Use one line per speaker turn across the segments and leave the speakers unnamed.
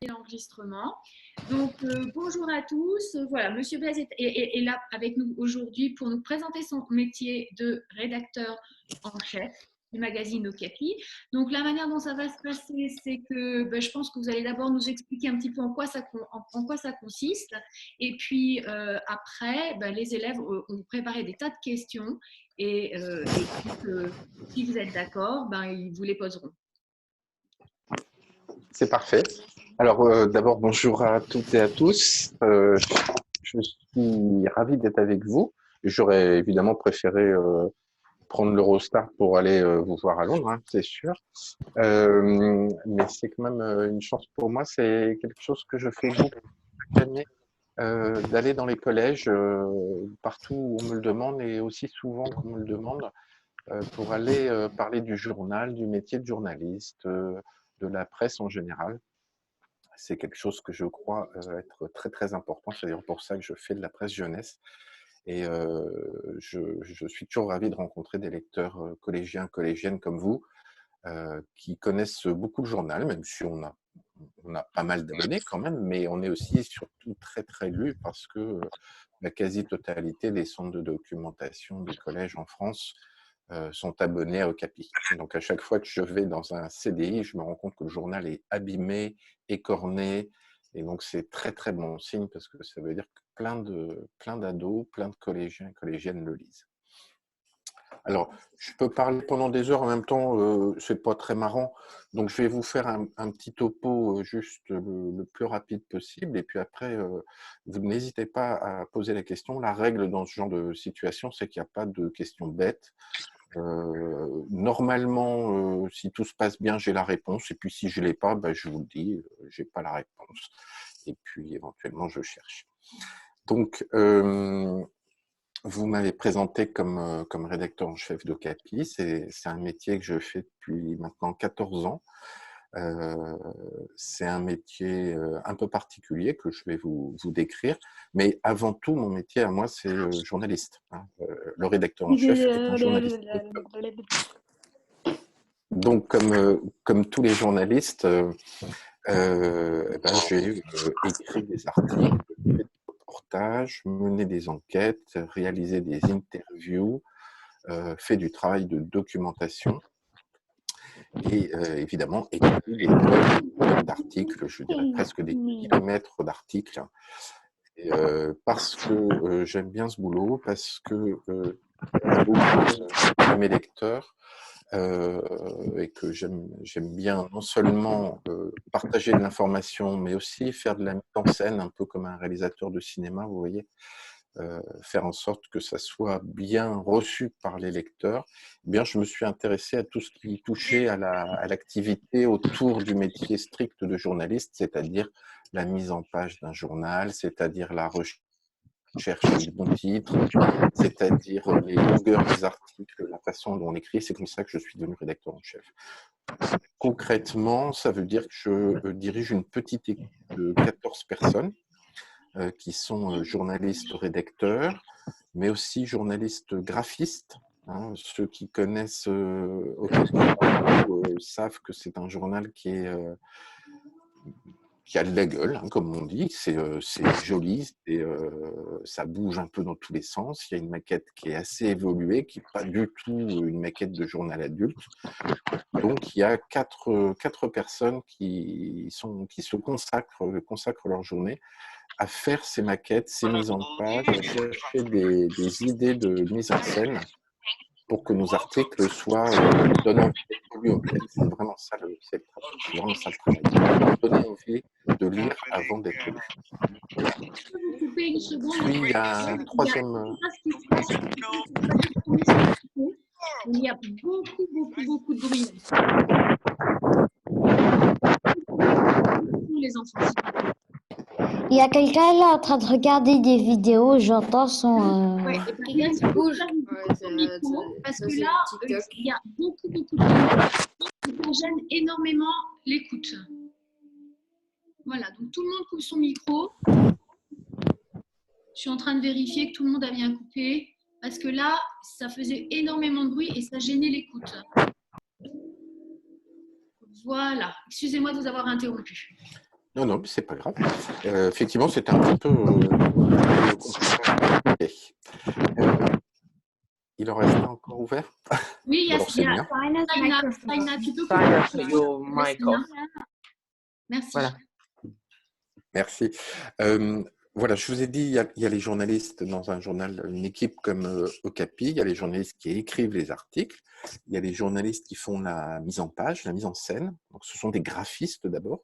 L'enregistrement. Donc, bonjour à tous. Voilà, Monsieur Blaise est là avec nous aujourd'hui pour nous présenter son métier de rédacteur en chef du magazine Okapi. Donc, la manière dont ça va se passer, c'est que je pense que vous allez d'abord nous expliquer un petit peu en quoi ça consiste. Et puis, après, les élèves ont préparé des tas de questions. Et si vous êtes d'accord, ils vous les poseront.
C'est parfait. Alors, d'abord, bonjour à toutes et à tous. Je suis ravi d'être avec vous. J'aurais évidemment préféré prendre l'Eurostar pour aller vous voir à Londres, hein, c'est sûr. Mais c'est quand même une chance pour moi. C'est quelque chose que je fais beaucoup chaque année, d'aller dans les collèges, partout où on me le demande et aussi souvent qu'on me le demande, pour aller parler du journal, du métier de journaliste, de la presse en général. C'est quelque chose que je crois être très très important. C'est d'ailleurs pour ça que je fais de la presse jeunesse. Et je suis toujours ravi de rencontrer des lecteurs collégiens, collégiennes comme vous, qui connaissent beaucoup le journal, même si on a pas mal d'abonnés quand même, mais on est aussi surtout très très lu parce que la quasi-totalité des centres de documentation des collèges en France sont abonnés à Okapi. Donc à chaque fois que je vais dans un CDI, je me rends compte que le journal est abîmé, écorné, et donc c'est très très bon signe parce que ça veut dire que plein d'ados, plein de collégiens et collégiennes le lisent. Alors, je peux parler pendant des heures en même temps, c'est pas très marrant, donc je vais vous faire un petit topo juste le plus rapide possible, et puis après, vous n'hésitez pas à poser la question. La règle dans ce genre de situation, c'est qu'il n'y a pas de questions bêtes. Normalement, si tout se passe bien, j'ai la réponse, et puis si je ne l'ai pas, je vous le dis, j'ai pas la réponse, et puis éventuellement je cherche. Donc, vous m'avez présenté comme rédacteur en chef d'Okapi. C'est un métier que je fais depuis maintenant 14 ans. C'est un métier un peu particulier que je vais vous décrire. Mais avant tout, mon métier à moi, c'est journaliste. Le rédacteur en chef est un journaliste. Donc, comme tous les journalistes, j'ai écrit des articles, fait des reportages, mené des enquêtes, réalisé des interviews, fait du travail de documentation et évidemment écrit des tonnes d'articles, je dirais presque des kilomètres d'articles. Parce que j'aime bien ce boulot, parce que beaucoup de mes lecteurs et que j'aime bien non seulement partager de l'information, mais aussi faire de la mise en scène, un peu comme un réalisateur de cinéma, vous voyez, faire en sorte que ça soit bien reçu par les lecteurs. Eh bien, je me suis intéressé à tout ce qui touchait à l'activité autour du métier strict de journaliste, c'est-à-dire la mise en page d'un journal, c'est-à-dire la recherche du bon titre, c'est-à-dire les longueurs des articles, la façon dont on écrit. C'est comme ça que je suis devenu rédacteur en chef. Concrètement, ça veut dire que je dirige une petite équipe de 14 personnes qui sont journalistes rédacteurs, mais aussi journalistes graphistes. Ceux qui connaissent savent que c'est un journal qui a de la gueule, comme on dit. C'est joli, ça bouge un peu dans tous les sens. Il y a une maquette qui est assez évoluée, qui n'est pas du tout une maquette de journal adulte. Donc, il y a quatre personnes qui se consacrent leur journée à faire ces maquettes, ces mises en page, à chercher des idées de mise en scène pour que nos articles soient donnent envie d'être lus. En fait, c'est vraiment ça le travail. Donner envie de lire avant d'être lu. Puis il y a un troisième.
Il y a beaucoup de bruit. Les enfants.
Il y a quelqu'un là en train de regarder des vidéos, j'entends son...
Ouais, et quelqu'un qui bouge. Parce que là, il y a beaucoup de bruit. Ça gêne énormément l'écoute. Voilà, donc tout le monde coupe son micro. Je suis en train de vérifier que tout le monde a bien coupé. Parce que là, ça faisait énormément de bruit et ça gênait l'écoute. Voilà. Excusez-moi de vous avoir interrompu.
Non, non, mais c'est pas grave. Effectivement, c'était un petit peu compliqué. Il en reste un encore ouvert?
Oui,
Ou alors c'est le mien?
Taina, tu peux
Taina,
couper
put your mic
Laisse-la.
off.
Merci.
Voilà.
Merci. Voilà, je vous ai dit, il y a les journalistes dans un journal, une équipe comme Okapi, il y a les journalistes qui écrivent les articles, il y a les journalistes qui font la mise en page, la mise en scène. Donc, ce sont des graphistes d'abord,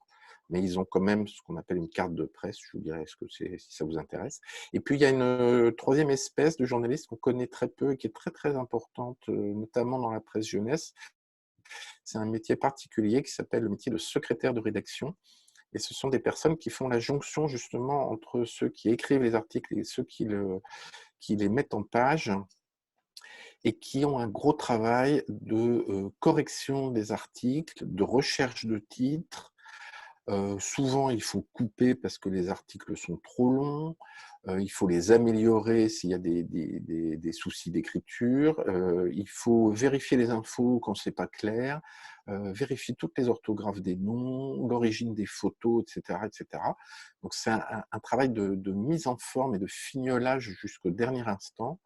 mais ils ont quand même ce qu'on appelle une carte de presse, je vous dirai ce que c'est si ça vous intéresse. Et puis, il y a une troisième espèce de journaliste qu'on connaît très peu et qui est très, très importante, notamment dans la presse jeunesse. C'est un métier particulier qui s'appelle le métier de secrétaire de rédaction. Et ce sont des personnes qui font la jonction justement entre ceux qui écrivent les articles et ceux qui les mettent en page et qui ont un gros travail de correction des articles, de recherche de titres. Souvent, il faut couper parce que les articles sont trop longs. Il faut les améliorer s'il y a des soucis d'écriture. Il faut vérifier les infos quand c'est pas clair. Vérifier toutes les orthographes des noms, l'origine des photos, etc., etc. Donc, c'est un travail de mise en forme et de fignolage jusqu'au dernier instant.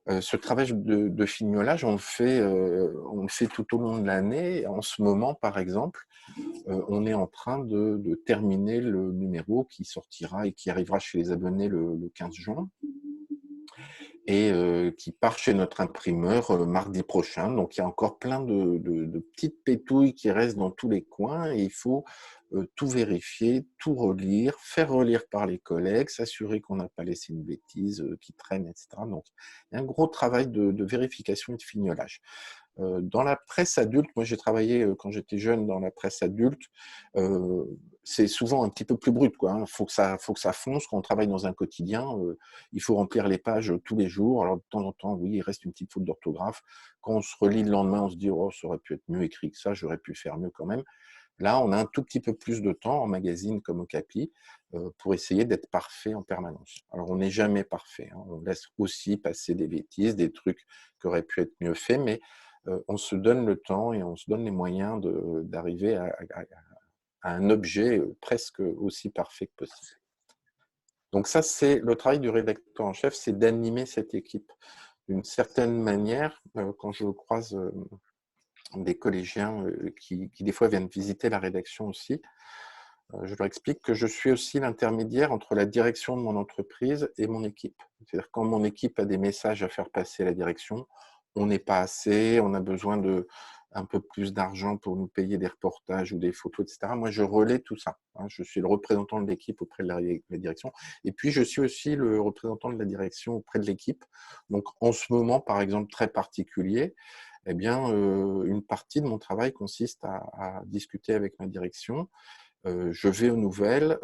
Ce travail de fignolage, on le fait tout au long de l'année. En ce moment, par exemple, on est en train de terminer le numéro qui sortira et qui arrivera chez les abonnés le 15 juin et qui part chez notre imprimeur mardi prochain. Donc, il y a encore plein de petites pétouilles qui restent dans tous les coins et il faut tout vérifier, tout relire, faire relire par les collègues, s'assurer qu'on n'a pas laissé une bêtise qui traîne, etc. Donc, il y a un gros travail de vérification et de fignolage. Dans la presse adulte, moi j'ai travaillé quand j'étais jeune dans la presse adulte, c'est souvent un petit peu plus brut, quoi. Faut que ça fonce. Quand on travaille dans un quotidien, il faut remplir les pages tous les jours. Alors de temps en temps, oui, il reste une petite faute d'orthographe. Quand on se relit le lendemain, on se dit oh, ça aurait pu être mieux écrit que ça, j'aurais pu faire mieux quand même. Là, on a un tout petit peu plus de temps en magazine comme Okapi pour essayer d'être parfait en permanence. Alors, on n'est jamais parfait, hein. On laisse aussi passer des bêtises, des trucs qui auraient pu être mieux faits, mais on se donne le temps et on se donne les moyens d'arriver à un objet presque aussi parfait que possible. Donc ça, c'est le travail du rédacteur en chef, c'est d'animer cette équipe. D'une certaine manière, quand je croise des collégiens qui des fois viennent visiter la rédaction aussi, je leur explique que je suis aussi l'intermédiaire entre la direction de mon entreprise et mon équipe. C'est-à-dire quand mon équipe a des messages à faire passer à la direction, on n'est pas assez, on a besoin de un peu plus d'argent pour nous payer des reportages ou des photos, etc. Moi, je relais tout ça. Je suis le représentant de l'équipe auprès de la direction. Et puis, je suis aussi le représentant de la direction auprès de l'équipe. Donc, en ce moment, par exemple, très particulier, eh bien, une partie de mon travail consiste à discuter avec ma direction. Je vais aux nouvelles,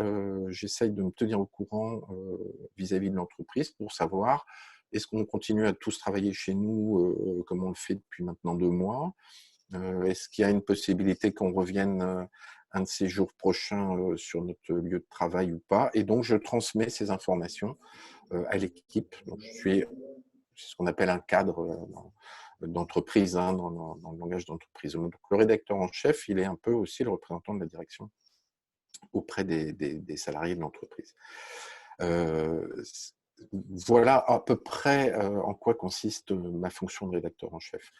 j'essaye de me tenir au courant vis-à-vis de l'entreprise pour savoir est-ce qu'on continue à tous travailler chez nous comme on le fait depuis maintenant 2 mois. Est-ce qu'il y a une possibilité qu'on revienne un de ces jours prochains sur notre lieu de travail ou pas? Et donc, je transmets ces informations à l'équipe. Donc, c'est ce qu'on appelle un cadre d'entreprise, hein, dans le langage d'entreprise. Donc, le rédacteur en chef, il est un peu aussi le représentant de la direction auprès des salariés de l'entreprise. Voilà à peu près en quoi consiste ma fonction de rédacteur en chef.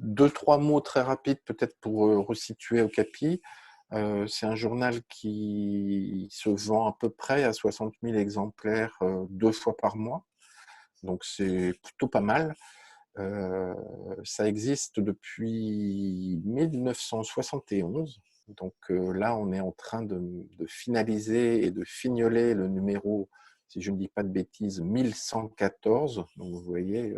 2-3 mots très rapides peut-être pour resituer Okapi. C'est un journal qui se vend à peu près à 60 000 exemplaires 2 fois par mois. Donc c'est plutôt pas mal. Ça existe depuis 1971. Donc là, on est en train de finaliser et de fignoler le numéro, si je ne dis pas de bêtises, 1114. Donc vous voyez,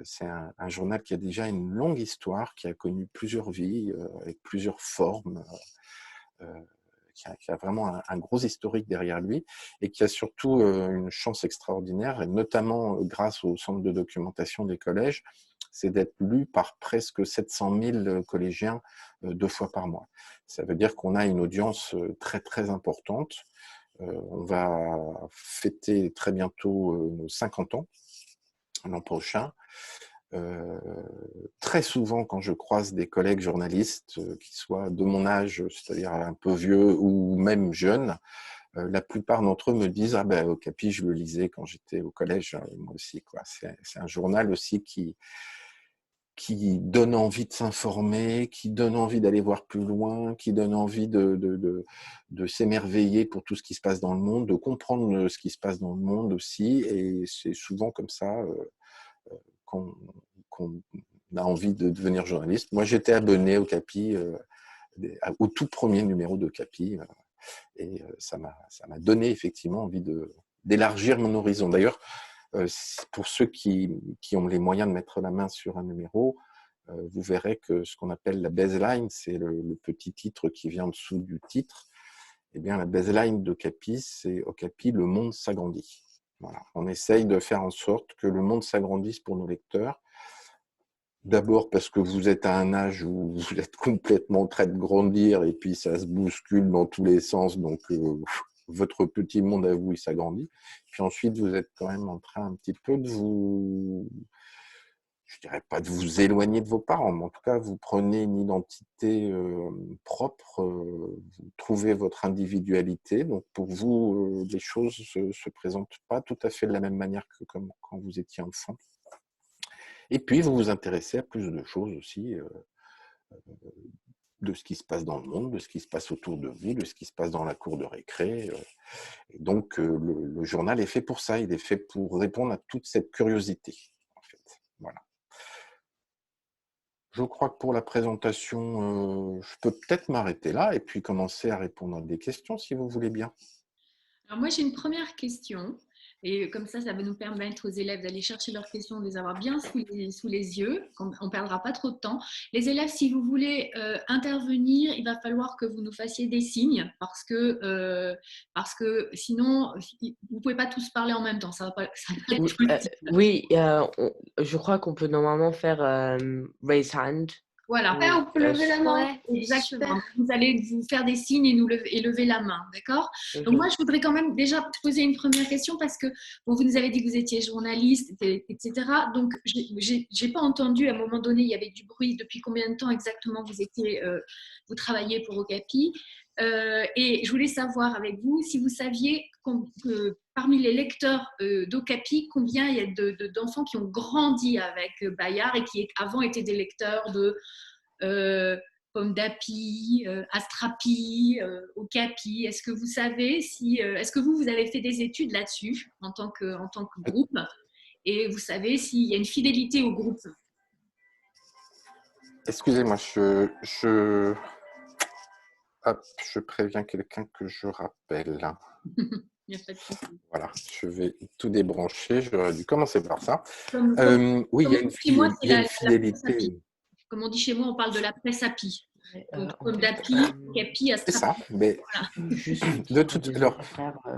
c'est un journal qui a déjà une longue histoire, qui a connu plusieurs vies, avec plusieurs formes, qui a vraiment un gros historique derrière lui et qui a surtout une chance extraordinaire, et notamment grâce au centre de documentation des collèges, c'est d'être lu par presque 700 000 collégiens 2 fois par mois. Ça veut dire qu'on a une audience très très importante. On va fêter très bientôt nos 50 ans l'an prochain. très souvent, quand je croise des collègues journalistes, qui soient de mon âge, c'est-à-dire un peu vieux ou même jeunes, la plupart d'entre eux me disent « Ah ben, Okapi, je le lisais quand j'étais au collège, moi aussi. » quoi. C'est un journal aussi qui donne envie de s'informer, qui donne envie d'aller voir plus loin, qui donne envie de s'émerveiller pour tout ce qui se passe dans le monde, de comprendre ce qui se passe dans le monde aussi. Et c'est souvent comme ça qu'on a envie de devenir journaliste. Moi, j'étais abonné au Capi, au tout premier numéro de Capi, et ça m'a donné effectivement envie d'élargir mon horizon. D'ailleurs, pour ceux qui ont les moyens de mettre la main sur un numéro, vous verrez que ce qu'on appelle la baseline, c'est le petit titre qui vient en dessous du titre. Eh bien, la baseline de Capi, c'est au Capi, le monde s'agrandit. Voilà. On essaye de faire en sorte que le monde s'agrandisse pour nos lecteurs. D'abord parce que vous êtes à un âge où vous êtes complètement en train de grandir et puis ça se bouscule dans tous les sens, donc votre petit monde à vous, il s'agrandit. Puis ensuite, vous êtes quand même en train un petit peu de vous, je dirais pas de vous éloigner de vos parents, mais en tout cas, vous prenez une identité propre, vous trouvez votre individualité. Donc pour vous, les choses se présentent pas tout à fait de la même manière que comme quand vous étiez enfant. Et puis, vous vous intéressez à plus de choses aussi, de ce qui se passe dans le monde, de ce qui se passe autour de vous, de ce qui se passe dans la cour de récré. Et donc, le journal est fait pour ça, il est fait pour répondre à toute cette curiosité, en fait. Voilà. Je crois que pour la présentation, je peux peut-être m'arrêter là et puis commencer à répondre à des questions, si vous voulez bien.
Alors moi, j'ai une première question. Et comme ça va nous permettre aux élèves d'aller chercher leurs questions, de les avoir bien sous les yeux. On ne perdra pas trop de temps. Les élèves, si vous voulez intervenir, il va falloir que vous nous fassiez des signes parce que sinon, vous ne pouvez pas tous parler en même temps. Ça va pas être possible.
Oui, je crois qu'on peut normalement faire raise hand.
Voilà.
Ouais, on peut lever la main.
Ouais,
Exactement.
super.
Vous allez vous faire des signes et lever la main, d'accord? Donc moi, je voudrais quand même déjà poser une première question parce que bon, vous nous avez dit que vous étiez journaliste, etc. Donc, j'ai pas entendu, à un moment donné, il y avait du bruit. Depuis combien de temps exactement vous travaillez pour Okapi? Et je voulais savoir avec vous si vous saviez que parmi les lecteurs d'Okapi, combien il y a d'enfants qui ont grandi avec Bayard et qui avant étaient des lecteurs de Pomme d'Api, Astrapi, Okapi. Est-ce que vous savez est-ce que vous avez fait des études là-dessus en tant que groupe et vous savez s'il y a une fidélité au groupe?
Excusez-moi, hop, je préviens quelqu'un que je rappelle.
Il n'y a pas de souci.
Voilà, je vais tout débrancher. J'aurais dû commencer par ça.
Comme
Oui, il y a une fidélité.
Comme on dit chez moi, on parle de la presse API. Donc, Pomme d'Api, Capi,
C'est
Astrapi.
ça. Mais alors,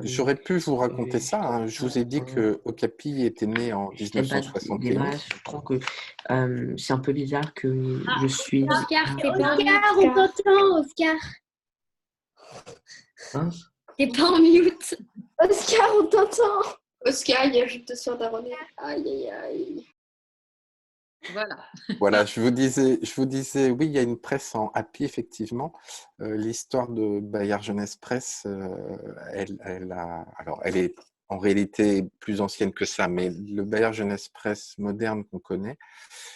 j'aurais pu vous raconter ça. Hein. Je vous ai dit que Okapi était né en 1971.
Je trouve que c'est un peu bizarre que je suis.
Oscar, t'es pas en mute. On t'entend, Oscar.
Hein?
T'es pas en mute. Oscar, on t'entend. Oscar, il y a juste de soins d'arronner. Aïe, aïe, aïe.
Voilà.
Voilà, je vous disais, oui, il y a une presse en API, effectivement. L'histoire de Bayard Jeunesse Presse, elle est en réalité plus ancienne que ça, mais le Bayard Jeunesse Presse moderne qu'on connaît,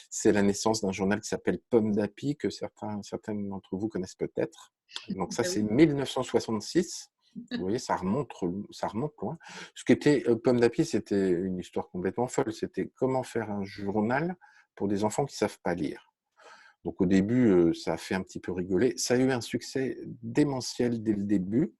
c'est la naissance d'un journal qui s'appelle Pomme d'Api, que certaines d'entre vous connaissent peut-être. Donc ça, c'est 1966. Vous voyez, ça remonte loin. Ce qui était Pomme d'Api, c'était une histoire complètement folle. C'était comment faire un journal pour des enfants qui ne savent pas lire. Donc au début, ça a fait un petit peu rigoler. Ça a eu un succès démentiel dès le début,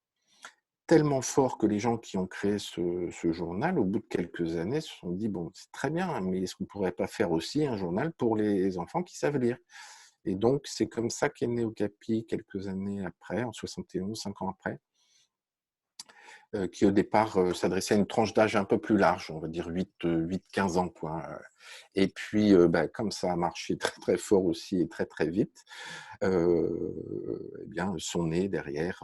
tellement fort que les gens qui ont créé ce journal, au bout de quelques années, se sont dit, bon, c'est très bien, mais est-ce qu'on ne pourrait pas faire aussi un journal pour les enfants qui savent lire? Et donc, c'est comme ça qu'est né Okapi quelques années après, en 71, 5 ans après, qui au départ s'adressait à une tranche d'âge un peu plus large, on va dire 8-15 ans. Quoi. Et puis, comme ça a marché très très fort aussi et très très vite, eh bien, sont nés derrière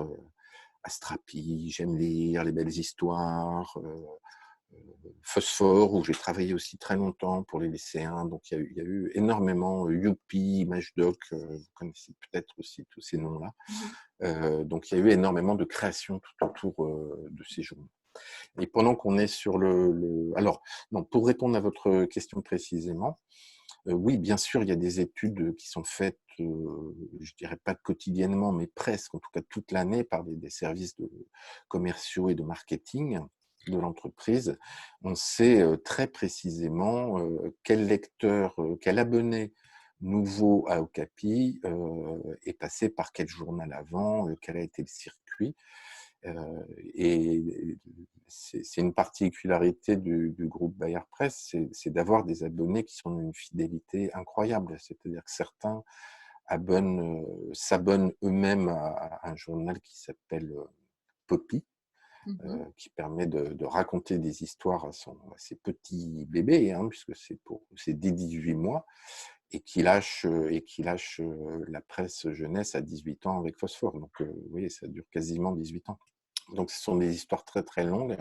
Astrapi, J'aime lire, Les belles histoires, Phosphore, où j'ai travaillé aussi très longtemps pour les lycéens. Donc, il y a eu énormément Youpi, ImageDoc, vous connaissez peut-être aussi tous ces noms-là. Donc, il y a eu énormément de créations tout autour de ces journaux. Et pendant qu'on est sur Alors, non, pour répondre à votre question précisément, oui, bien sûr, il y a des études qui sont faites, je dirais pas quotidiennement, mais presque, en tout cas toute l'année, par des services commerciaux et de marketing de l'entreprise. On sait très précisément quel lecteur, quel abonné nouveau à Okapi est passé par quel journal avant, quel a été le circuit. Et c'est une particularité du groupe Bayard Presse, c'est d'avoir des abonnés qui sont d'une fidélité incroyable. C'est-à-dire que certains s'abonnent eux-mêmes à un journal qui s'appelle Poppy, qui permet de raconter des histoires à ses petits bébés, hein, puisque c'est dès 18 mois, et qui lâche la presse jeunesse à 18 ans avec Phosphore. Donc, vous voyez, ça dure quasiment 18 ans. Donc, ce sont des histoires très, très longues.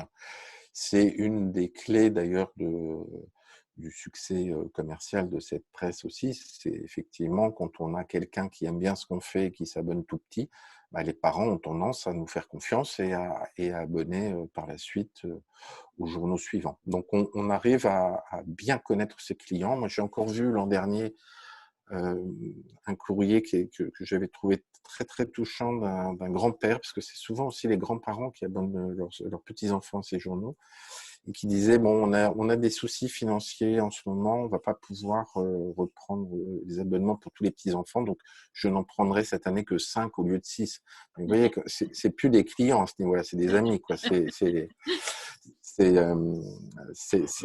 C'est une des clés, d'ailleurs, du succès commercial de cette presse aussi. C'est effectivement, quand on a quelqu'un qui aime bien ce qu'on fait et qui s'abonne tout petit, bah, les parents ont tendance à nous faire confiance et à abonner par la suite aux journaux suivants. Donc, on arrive à bien connaître ses clients. Moi, j'ai encore vu l'an dernier un courrier que j'avais trouvé très très touchant d'un grand-père, parce que c'est souvent aussi les grands-parents qui abonnent leurs petits-enfants à ces journaux, et qui disait, bon, on a des soucis financiers en ce moment, on va pas pouvoir reprendre les abonnements pour tous les petits-enfants, donc je n'en prendrai cette année que 5 au lieu de 6. Donc, vous voyez que c'est plus des clients à ce niveau-là, c'est des amis, quoi. C'est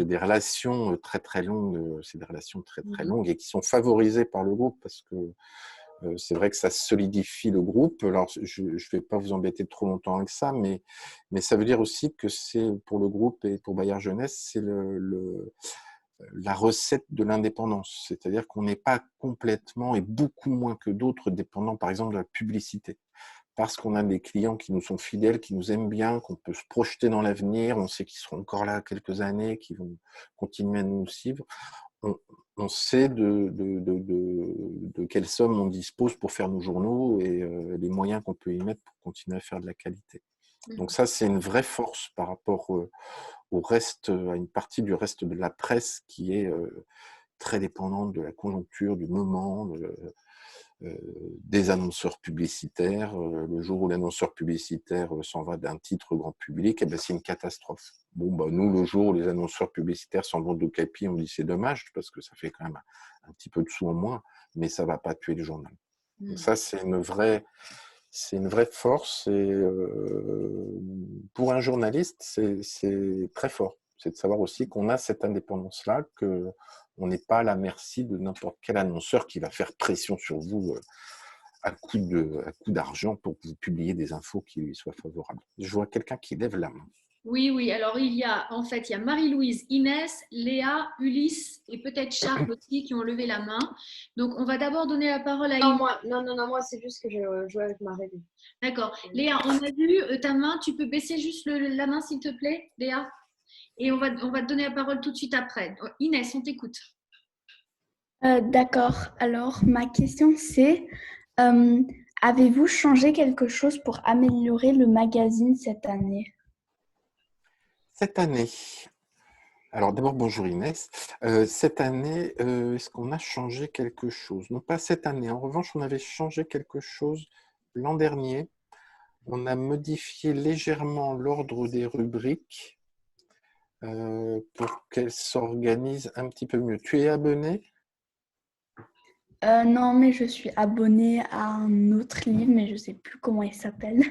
des relations très très longues, c'est des relations très très longues et qui sont favorisées par le groupe, parce que c'est vrai que ça solidifie le groupe. Alors, je ne vais pas vous embêter trop longtemps avec ça, mais ça veut dire aussi que c'est pour le groupe et pour Bayard Jeunesse, c'est la recette de l'indépendance. C'est-à-dire qu'on n'est pas complètement et beaucoup moins que d'autres dépendants, par exemple, de la publicité. Parce qu'on a des clients qui nous sont fidèles, qui nous aiment bien, qu'on peut se projeter dans l'avenir, on sait qu'ils seront encore là quelques années, qu'ils vont continuer à nous suivre. On sait de quelles sommes on dispose pour faire nos journaux et les moyens qu'on peut y mettre pour continuer à faire de la qualité. Donc ça, c'est une vraie force par rapport au reste, à une partie du reste de la presse qui est très dépendante de la conjoncture, du moment, des annonceurs publicitaires. Le jour où l'annonceur publicitaire s'en va d'un titre grand public, eh ben, c'est une catastrophe. Bon, bah, nous, le jour où les annonceurs publicitaires s'en vont d'Okapi, on dit c'est dommage parce que ça fait quand même un petit peu de sous en moins, mais ça ne va pas tuer le journal. Donc ça, c'est une vraie force et pour un journaliste, c'est très fort. C'est de savoir aussi qu'on a cette indépendance-là, qu'on n'est pas à la merci de n'importe quel annonceur qui va faire pression sur vous à coup d'argent pour que vous publiez des infos qui lui soient favorables. Je vois quelqu'un qui lève la main.
Oui, oui. Alors, il y a Marie-Louise, Inès, Léa, Ulysse et peut-être Charles aussi qui ont levé la main. Donc, on va d'abord donner la parole à Inès.
Moi, c'est juste que je jouais avec ma règle.
D'accord. Léa, on a vu ta main. Tu peux baisser juste la main, s'il te plaît, Léa? Et on va te donner la parole tout de suite après. Inès, on t'écoute.
D'accord. Alors, ma question c'est, avez-vous changé quelque chose pour améliorer le magazine cette année?
Cette année, alors d'abord bonjour Inès, cette année, est-ce qu'on a changé quelque chose? Non, pas cette année. En revanche, on avait changé quelque chose l'an dernier. On a modifié légèrement l'ordre des rubriques pour qu'elles s'organisent un petit peu mieux. Tu es abonné?
Non, mais je suis abonnée à un autre livre, mais je ne sais plus comment il s'appelle.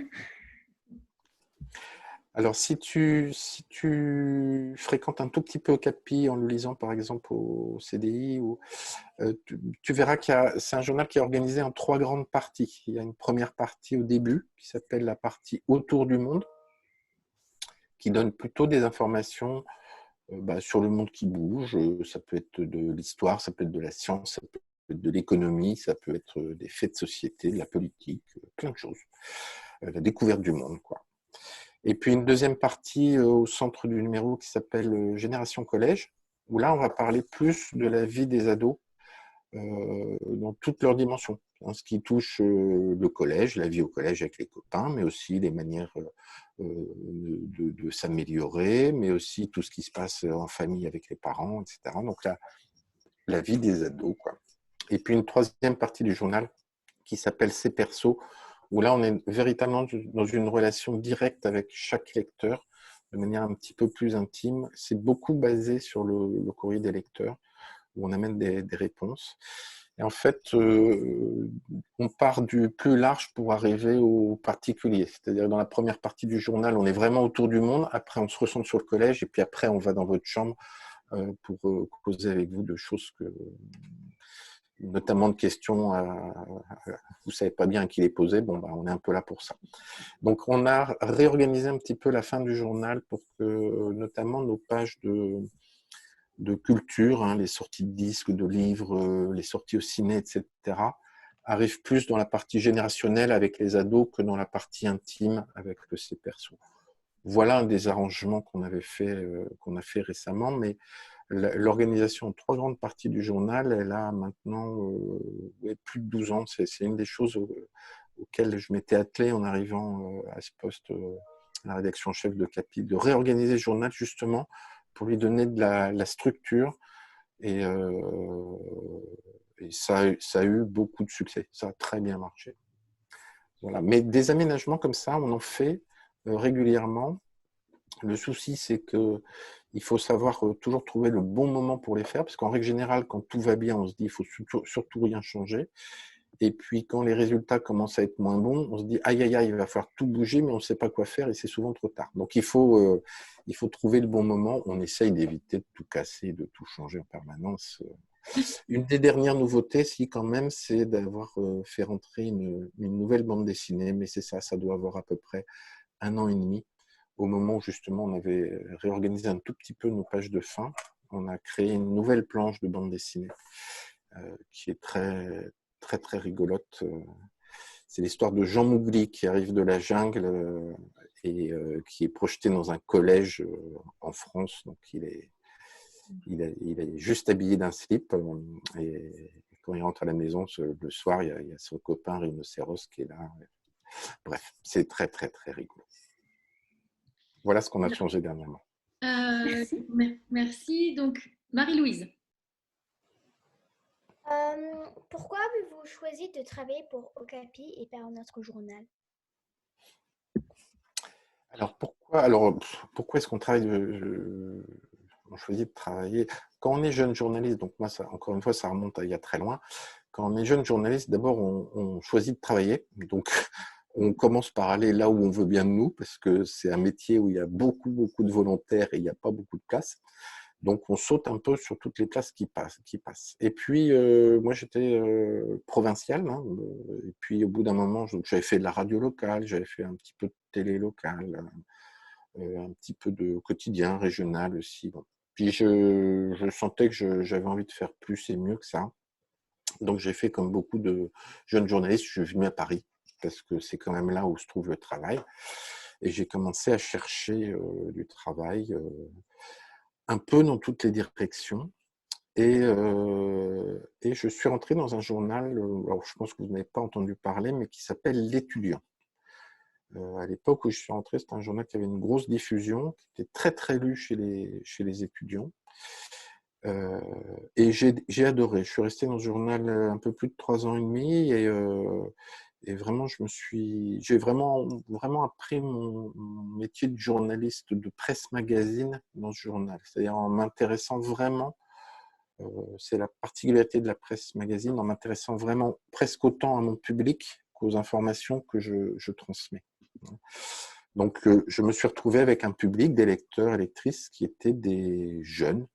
Alors, si tu fréquentes un tout petit peu Okapi en le lisant par exemple au CDI, tu verras c'est un journal qui est organisé en 3 grandes parties. Il y a une première partie au début qui s'appelle la partie Autour du monde, qui donne plutôt des informations sur le monde qui bouge. Ça peut être de l'histoire, ça peut être de la science, ça peut être de l'économie, ça peut être des faits de société, de la politique, plein de choses. La découverte du monde, quoi. Et puis une deuxième partie au centre du numéro qui s'appelle Génération Collège, où là, on va parler plus de la vie des ados dans toutes leurs dimensions. Hein, ce qui touche le collège, la vie au collège avec les copains, mais aussi les manières de s'améliorer, mais aussi tout ce qui se passe en famille avec les parents, etc. Donc là, la vie des ados, quoi. Et puis une troisième partie du journal qui s'appelle C'est perso, où là, on est véritablement dans une relation directe avec chaque lecteur, de manière un petit peu plus intime. C'est beaucoup basé sur le courrier des lecteurs, où on amène des réponses. Et en fait, on part du plus large pour arriver au particulier. C'est-à-dire, dans la première partie du journal, on est vraiment autour du monde. Après, on se ressent sur le collège. Et puis après, on va dans votre chambre pour causer avec vous de choses que... notamment de questions, vous ne savez pas bien à qui les poser, bon, bah, on est un peu là pour ça. Donc, on a réorganisé un petit peu la fin du journal pour que, notamment, nos pages de culture, hein, les sorties de disques, de livres, les sorties au ciné, etc., arrivent plus dans la partie générationnelle avec les ados que dans la partie intime avec ces persos. Voilà un des arrangements qu'on a fait récemment, mais l'organisation de 3 grandes parties du journal, elle a maintenant plus de 12 ans. C'est une des choses auxquelles je m'étais attelé en arrivant à ce poste, à la rédaction chef de Capi, de réorganiser le journal justement pour lui donner de la structure. Et ça a eu beaucoup de succès. Ça a très bien marché. Voilà. Mais des aménagements comme ça, on en fait régulièrement. Le souci, c'est qu'il faut savoir toujours trouver le bon moment pour les faire, parce qu'en règle générale, quand tout va bien, on se dit qu'il ne faut surtout rien changer. Et puis, quand les résultats commencent à être moins bons, on se dit aïe, aïe, aïe, il va falloir tout bouger, mais on ne sait pas quoi faire et c'est souvent trop tard. Donc, il faut trouver le bon moment. On essaye d'éviter de tout casser, de tout changer en permanence. Une des dernières nouveautés, si quand même, c'est d'avoir fait rentrer une nouvelle bande dessinée, mais c'est ça doit avoir à peu près 1 an et demi. Au moment où justement on avait réorganisé un tout petit peu nos pages de fin, on a créé une nouvelle planche de bande dessinée qui est très, très, très rigolote. C'est l'histoire de Jean Mougli qui arrive de la jungle et qui est projeté dans un collège en France. Donc il est juste habillé d'un slip et quand il rentre à la maison le soir, il y a son copain Rhinocéros qui est là. Bref, c'est très, très, très rigolo. Voilà ce qu'on a changé dernièrement.
Merci. Donc, Marie-Louise.
Pourquoi avez-vous choisi de travailler pour Okapi et pas un autre journal?
Alors, pourquoi est-ce qu'on travaille on choisit de travailler quand on est jeune journaliste, donc moi, encore une fois, ça remonte à il y a très loin. Quand on est jeune journaliste, d'abord, on choisit de travailler. Donc, on commence par aller là où on veut bien de nous, parce que c'est un métier où il y a beaucoup, beaucoup de volontaires et il n'y a pas beaucoup de place. Donc, on saute un peu sur toutes les places qui passent. Et puis, moi, j'étais provincial. Hein, et puis, au bout d'un moment, j'avais fait de la radio locale, j'avais fait un petit peu de télé locale, un petit peu de quotidien régional aussi. Bon. Puis, je sentais que j'avais envie de faire plus et mieux que ça. Donc, j'ai fait comme beaucoup de jeunes journalistes, je suis venu à Paris, parce que c'est quand même là où se trouve le travail. Et j'ai commencé à chercher du travail un peu dans toutes les directions. Et je suis rentré dans un journal, alors je pense que vous n'avez pas entendu parler, mais qui s'appelle L'Étudiant. À l'époque où je suis rentré, c'était un journal qui avait une grosse diffusion, qui était très très lu chez les étudiants. Et j'ai adoré. Je suis resté dans ce journal un peu plus de 3 ans et demi et vraiment, j'ai vraiment appris mon métier de journaliste de presse magazine dans ce journal. C'est-à-dire en m'intéressant vraiment, c'est la particularité de la presse magazine, en m'intéressant vraiment presque autant à mon public qu'aux informations que je transmets. Donc, je me suis retrouvé avec un public, des lecteurs et lectrices qui étaient des jeunes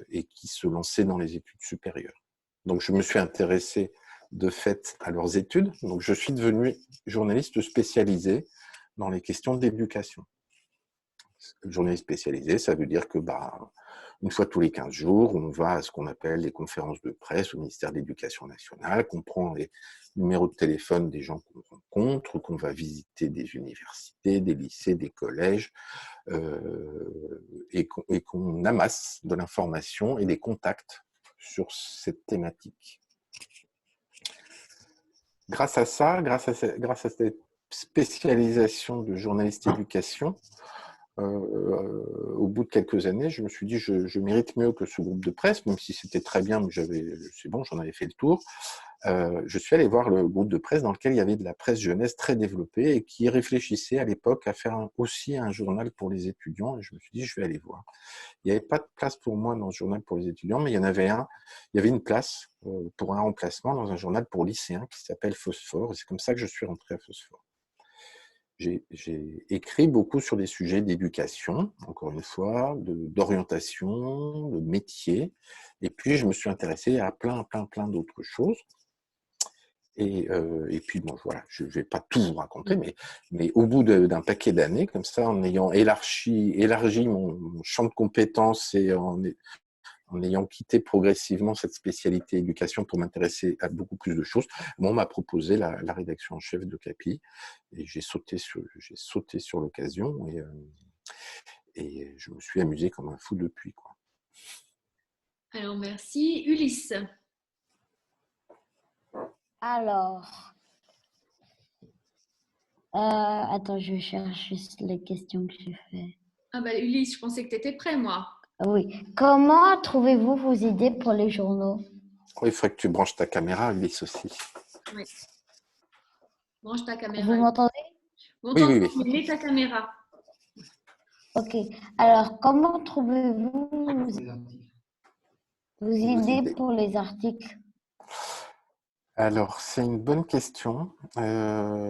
et qui se lançaient dans les études supérieures. Donc, je me suis intéressé de fait à leurs études. Donc, je suis devenu journaliste spécialisé dans les questions d'éducation. Journaliste spécialisé, ça veut dire que Une fois tous les 15 jours, on va à ce qu'on appelle les conférences de presse au ministère de l'Éducation nationale, qu'on prend les numéros de téléphone des gens qu'on rencontre, qu'on va visiter des universités, des lycées, des collèges, et qu'on amasse de l'information et des contacts sur cette thématique. Grâce à ça, grâce à cette spécialisation de journaliste éducation, au bout de quelques années, je me suis dit je mérite mieux que ce groupe de presse, même si c'était très bien, mais c'est bon, j'en avais fait le tour. Je suis allé voir le groupe de presse dans lequel il y avait de la presse jeunesse très développée et qui réfléchissait à l'époque à faire aussi un journal pour les étudiants. Et je me suis dit, je vais aller voir. Il n'y avait pas de place pour moi dans ce journal pour les étudiants, mais il y avait une place pour un remplacement dans un journal pour lycéens qui s'appelle Phosphore. Et c'est comme ça que je suis rentré à Phosphore. J'ai écrit beaucoup sur des sujets d'éducation, encore une fois, d'orientation, de métier. Et puis, je me suis intéressé à plein d'autres choses. Et puis, bon, voilà, je ne vais pas tout vous raconter, mais au bout d'un paquet d'années, comme ça, en ayant élargi mon champ de compétences et en ayant quitté progressivement cette spécialité éducation pour m'intéresser à beaucoup plus de choses, on m'a proposé la rédaction en chef d'Ocapi et j'ai sauté sur l'occasion et je me suis amusé comme un fou depuis, quoi.
Alors, merci. Ulysse.
Alors, attends, je cherche juste les questions que j'ai faites.
Ah bah Ulysse, je pensais que tu étais prêt, moi.
Oui. Comment trouvez-vous vos idées pour les journaux?
Oui, il faudrait que tu branches ta caméra, Ulysse aussi.
Oui. Branche ta caméra.
Vous m'entendez?
On
Oui,
t'entend,
oui.
mais mets ta caméra.
Ok. Alors, comment trouvez-vous vos idées pour les articles?
Alors, c'est une bonne question. On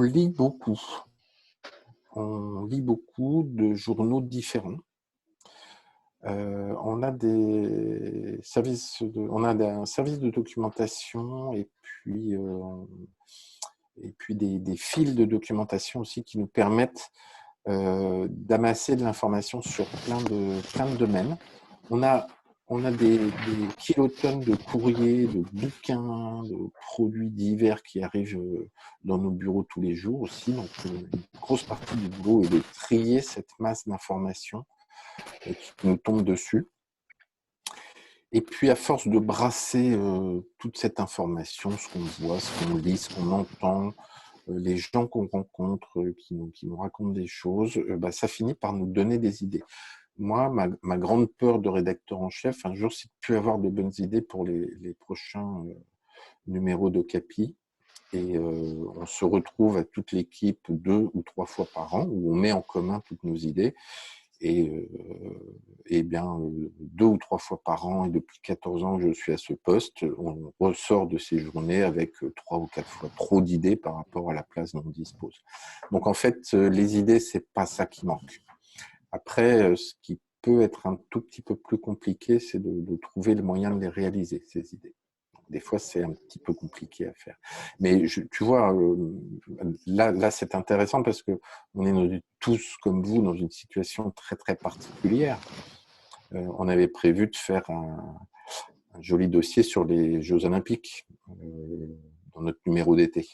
lit beaucoup. On lit beaucoup de journaux différents. On a un service de documentation et puis des fils de documentation aussi qui nous permettent d'amasser de l'information sur plein de domaines. On a des kilotonnes de courriers, de bouquins, de produits divers qui arrivent dans nos bureaux tous les jours aussi. Donc, une grosse partie du boulot est de trier cette masse d'informations qui nous tombe dessus. Et puis, à force de brasser toute cette information, ce qu'on voit, ce qu'on lit, ce qu'on entend, les gens qu'on rencontre qui nous racontent des choses, ça finit par nous donner des idées. Moi, ma grande peur de rédacteur en chef, un jour, c'est de ne plus avoir de bonnes idées pour les prochains numéros d'Ocapi. Et on se retrouve à toute l'équipe 2 ou 3 fois par an, où on met en commun toutes nos idées. Et bien, 2 ou 3 fois par an, et depuis 14 ans que je suis à ce poste, on ressort de ces journées avec 3 ou 4 fois trop d'idées par rapport à la place dont on dispose. Donc en fait, les idées, c'est pas ça qui manque. Après, ce qui peut être un tout petit peu plus compliqué, c'est de trouver le moyen de les réaliser, ces idées. Des fois, c'est un petit peu compliqué à faire. Mais tu vois, là c'est intéressant parce qu'on est tous, comme vous, dans une situation très, très particulière. On avait prévu de faire un joli dossier sur les Jeux Olympiques dans notre numéro d'été.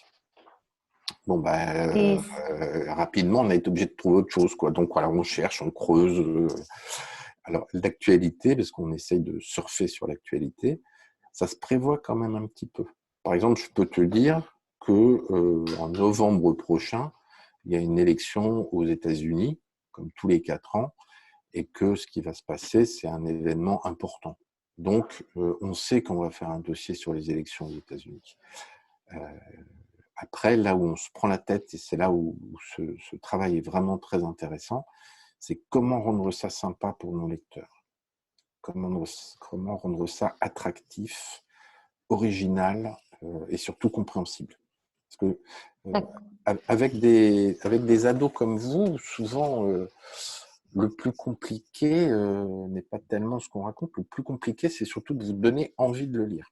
Bon, rapidement, on a été obligé de trouver autre chose, quoi. Donc, voilà, on cherche, on creuse. Alors, l'actualité, parce qu'on essaye de surfer sur l'actualité, ça se prévoit quand même un petit peu. Par exemple, je peux te dire qu'en novembre prochain, il y a une élection aux États-Unis, comme tous les 4 ans, et que ce qui va se passer, c'est un événement important. Donc, on sait qu'on va faire un dossier sur les élections aux États-Unis. Après, là où on se prend la tête, et c'est là où ce travail est vraiment très intéressant, c'est comment rendre ça sympa pour nos lecteurs. Comment rendre ça attractif, original et surtout compréhensible. Parce que avec des ados comme vous, souvent, le plus compliqué n'est pas tellement ce qu'on raconte. Le plus compliqué, c'est surtout de vous donner envie de le lire.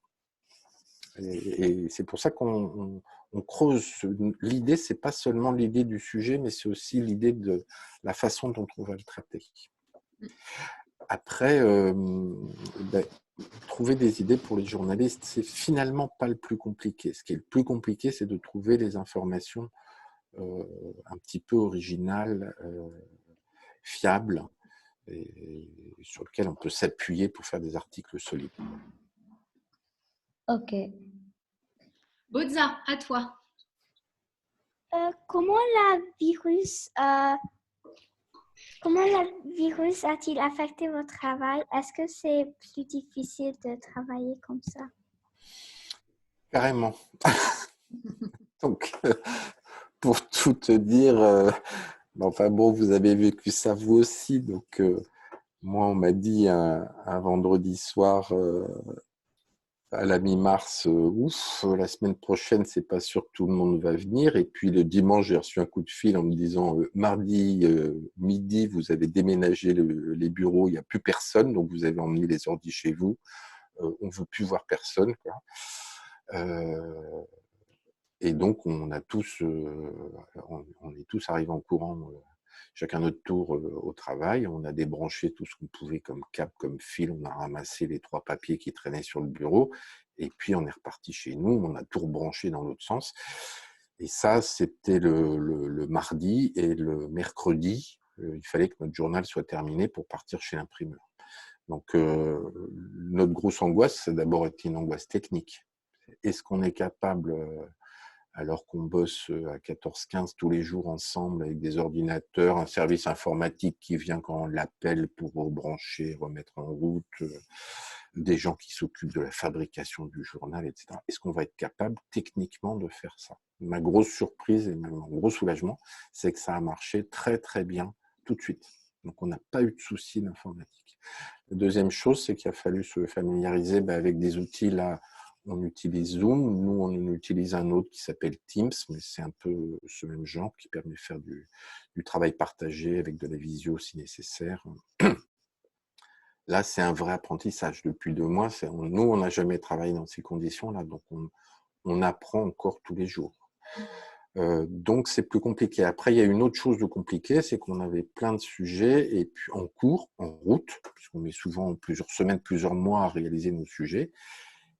Et c'est pour ça qu'on on creuse. L'idée, c'est pas seulement l'idée du sujet, mais c'est aussi l'idée de la façon dont on va le traiter. Après, trouver des idées pour les journalistes, c'est finalement pas le plus compliqué. Ce qui est le plus compliqué, c'est de trouver les informations un petit peu originales, fiables, et sur lesquelles on peut s'appuyer pour faire des articles solides.
Ok.
Bozza, à toi.
Comment le virus a-t-il affecté votre travail? Est-ce que c'est plus difficile de travailler comme ça?
Carrément. Donc, pour tout te dire, enfin bon, vous avez vécu ça vous aussi. Donc, moi, on m'a dit un vendredi soir à la mi-mars, ouf, la semaine prochaine, c'est pas sûr que tout le monde va venir. Et puis le dimanche, j'ai reçu un coup de fil en me disant mardi midi, vous avez déménagé les bureaux, il n'y a plus personne, donc vous avez emmené les ordi chez vous. On ne veut plus voir personne, quoi. Et donc, on est tous arrivés en courant, chacun notre tour au travail. On a débranché tout ce qu'on pouvait comme câble, comme fil. On a ramassé les 3 papiers qui traînaient sur le bureau. Et puis, on est reparti chez nous. On a tout rebranché dans l'autre sens. Et ça, c'était le mardi. Et le mercredi, il fallait que notre journal soit terminé pour partir chez l'imprimeur. Donc, notre grosse angoisse, ça a d'abord été une angoisse technique. Est-ce qu'on est capable, alors qu'on bosse à 14-15 tous les jours ensemble avec des ordinateurs, un service informatique qui vient quand on l'appelle pour rebrancher, remettre en route, des gens qui s'occupent de la fabrication du journal, etc. Est-ce qu'on va être capable techniquement de faire ça? Ma grosse surprise et mon gros soulagement, c'est que ça a marché très très bien tout de suite. Donc on n'a pas eu de soucis d'informatique. La deuxième chose, c'est qu'il a fallu se familiariser avec des outils là. On utilise Zoom, nous on utilise un autre qui s'appelle Teams, mais c'est un peu ce même genre qui permet de faire du travail partagé avec de la visio si nécessaire. Là, c'est un vrai apprentissage. Depuis 2 mois, nous, on n'a jamais travaillé dans ces conditions-là, donc on apprend encore tous les jours. Donc, c'est plus compliqué. Après, il y a une autre chose de compliqué, c'est qu'on avait plein de sujets, et puis en cours, en route, puisqu'on met souvent plusieurs semaines, plusieurs mois à réaliser nos sujets,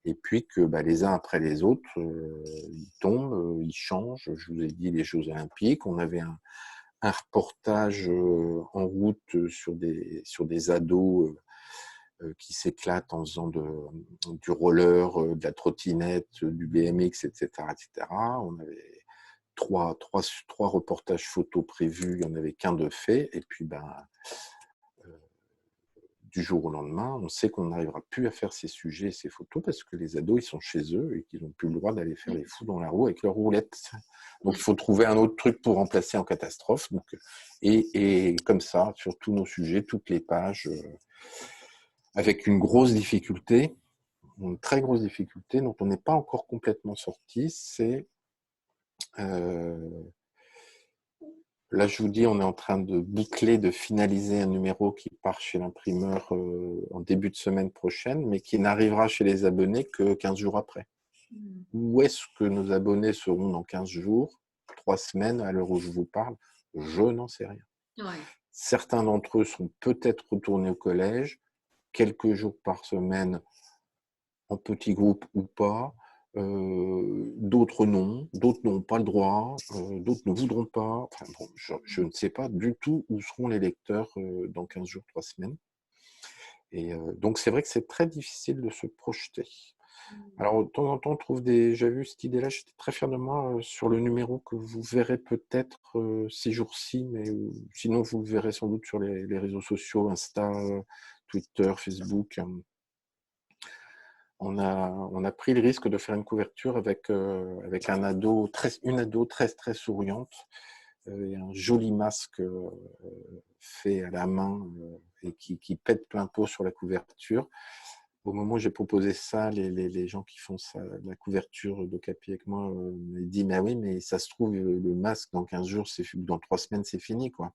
et puis que les uns après les autres, ils tombent, ils changent. Je vous ai dit les Jeux Olympiques. On avait un reportage en route sur des ados qui s'éclatent en faisant du roller, de la trottinette, du BMX, etc., etc. On avait trois reportages photos prévus. Il n'y en avait qu'un de fait. Et puis, du jour au lendemain, on sait qu'on n'arrivera plus à faire ces sujets et ces photos parce que les ados, ils sont chez eux et qu'ils n'ont plus le droit d'aller faire les fous dans la roue avec leur roulette. Donc, il faut trouver un autre truc pour remplacer en catastrophe. Donc, et comme ça, sur tous nos sujets, toutes les pages, avec une grosse difficulté, une très grosse difficulté dont on n'est pas encore complètement sorti, c'est... Là, je vous dis, on est en train de boucler, de finaliser un numéro qui part chez l'imprimeur en début de semaine prochaine, mais qui n'arrivera chez les abonnés que 15 jours après. Où est-ce que nos abonnés seront dans 15 jours, 3 semaines, à l'heure où je vous parle? Je n'en sais rien.
Ouais.
Certains d'entre eux sont peut-être retournés au collège, quelques jours par semaine, en petit groupe ou pas. D'autres non, d'autres n'ont pas le droit, d'autres ne voudront pas. Enfin, bon, je ne sais pas du tout où seront les lecteurs dans 15 jours, 3 semaines. Et donc, c'est vrai que c'est très difficile de se projeter. Alors, de temps en temps, on trouve j'avais eu cette idée-là, j'étais très fier de moi sur le numéro que vous verrez peut-être ces jours-ci, mais sinon, vous le verrez sans doute sur les réseaux sociaux, Insta, Twitter, Facebook. On a pris le risque de faire une couverture avec une ado très, très souriante et un joli masque fait à la main et qui pète plein pot sur la couverture. Au moment où j'ai proposé ça, les gens qui font ça, la couverture d'Okapi avec moi, m'ont dit « Mais oui, mais ça se trouve, le masque, dans 15 jours, dans 3 semaines, c'est fini, quoi. »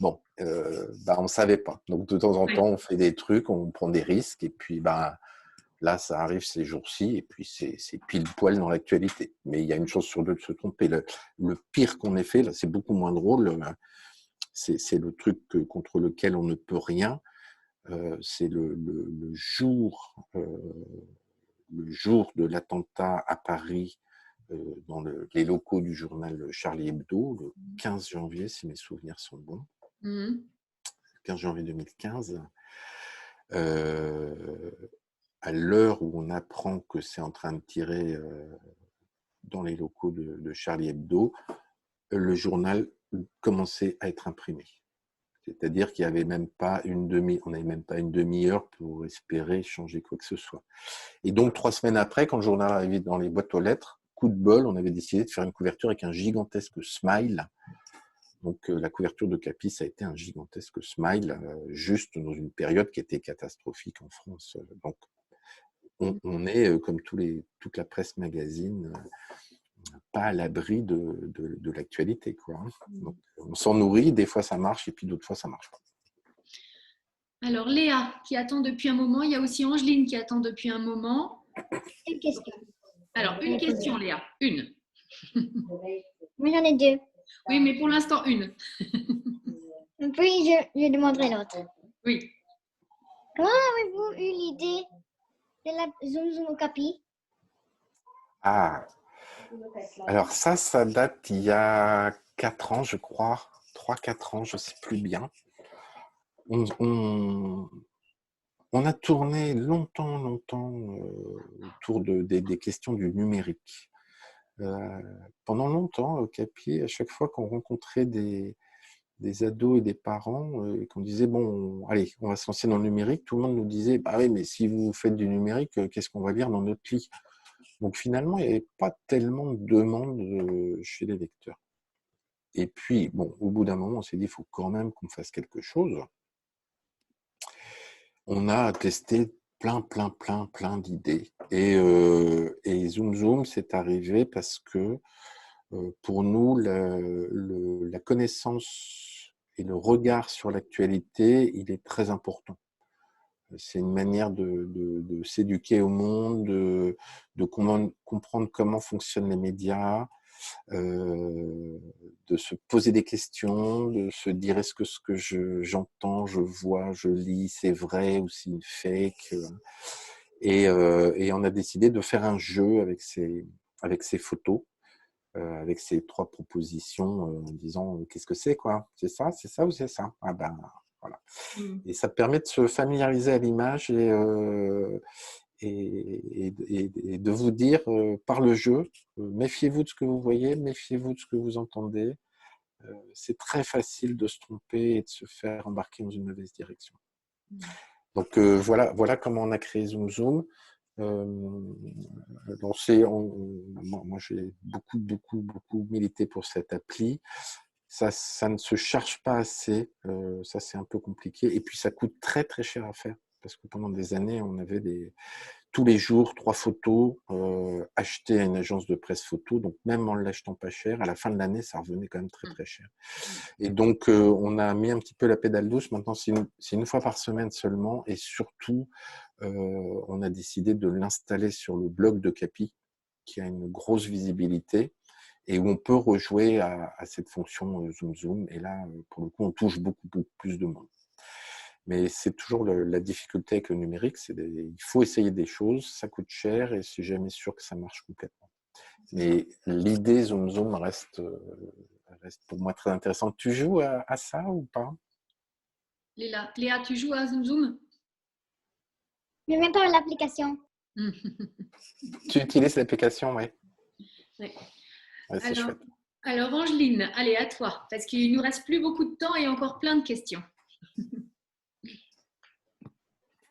Bon, on ne savait pas. Donc, de temps en temps, on fait des trucs, on prend des risques et puis, Là, ça arrive ces jours-ci, et puis c'est pile poil dans l'actualité. Mais il y a une chose sur deux de se tromper. Le pire qu'on ait fait, là, c'est beaucoup moins drôle. C'est le truc contre lequel on ne peut rien. C'est le jour de l'attentat à Paris, dans les locaux du journal Charlie Hebdo, le 15 janvier, si mes souvenirs sont bons. 15 janvier 2015. À l'heure où on apprend que c'est en train de tirer dans les locaux de Charlie Hebdo, le journal commençait à être imprimé. C'est-à-dire qu'il n'y avait même pas on n'avait même pas une demi-heure pour espérer changer quoi que ce soit. Et donc, 3 semaines après, quand le journal arrivait dans les boîtes aux lettres, coup de bol, on avait décidé de faire une couverture avec un gigantesque smile. Donc, la couverture de Capi, ça a été un gigantesque smile, juste dans une période qui était catastrophique en France. Donc, on est, comme toute la presse magazine, pas à l'abri de l'actualité, quoi. Donc, on s'en nourrit, des fois ça marche, et puis d'autres fois ça marche pas.
Alors, Léa, qui attend depuis un moment. Il y a aussi Angeline qui attend depuis un moment.
Une question.
Alors, une question, Léa. Une.
Moi, j'en ai deux.
Oui, mais pour l'instant, une.
Puis, je demanderai l'autre.
Oui.
Comment avez-vous eu l'idée de la Zoom Zoom au Capi?
Ah, alors ça date il y a 4 ans, je crois. 3-4 ans, je ne sais plus bien. On a tourné longtemps autour des questions du numérique. Pendant longtemps, au Capi, à chaque fois qu'on rencontrait des ados et des parents, et qu'on disait, bon, allez, on va se lancer dans le numérique, tout le monde nous disait, bah oui, mais si vous faites du numérique, qu'est-ce qu'on va lire dans notre lit? Donc finalement, il n'y avait pas tellement de demandes chez les lecteurs. Et puis, bon, au bout d'un moment, on s'est dit, il faut quand même qu'on fasse quelque chose. On a testé plein d'idées. Et Zoom Zoom, c'est arrivé parce que pour nous, la connaissance et le regard sur l'actualité, il est très important. C'est une manière de s'éduquer au monde, de comprendre comment fonctionnent les médias, de se poser des questions, de se dire est-ce que ce que j'entends, je vois, je lis, c'est vrai ou c'est une fake. Et on a décidé de faire un jeu avec ces photos, avec ces 3 propositions, en disant qu'est-ce que c'est, quoi? C'est ça ou c'est ça? Ah ben voilà. Et ça permet de se familiariser à l'image et de vous dire par le jeu, méfiez-vous de ce que vous voyez, méfiez-vous de ce que vous entendez. C'est très facile de se tromper et de se faire embarquer dans une mauvaise direction. Donc voilà comment on a créé Zoom Zoom. Donc moi j'ai beaucoup milité pour cette appli. Ça ne se charge pas assez, ça c'est un peu compliqué. Et puis ça coûte très cher à faire, parce que pendant des années, on avait tous les jours 3 photos achetées à une agence de presse photo. Donc même en l'achetant pas cher, à la fin de l'année, ça revenait quand même très cher. Et donc on a mis un petit peu la pédale douce. Maintenant, c'est une fois par semaine seulement. Et surtout, on a décidé de l'installer sur le blog de Capi, qui a une grosse visibilité, et où on peut rejouer à cette fonction Zoom Zoom. Et là, pour le coup, on touche beaucoup plus de monde. Mais c'est toujours la difficulté avec le numérique, il faut essayer des choses, ça coûte cher et c'est jamais sûr que ça marche complètement. Mais l'idée Zoom Zoom reste pour moi très intéressante. Tu joues à ça ou pas?
Léa, tu joues à Zoom Zoom?
Je ne même pas l'application.
Tu utilises l'application, oui.
Ouais.
Ouais, c'est chouette.
Alors Angeline, allez, à toi, parce qu'il ne nous reste plus beaucoup de temps et encore plein de questions.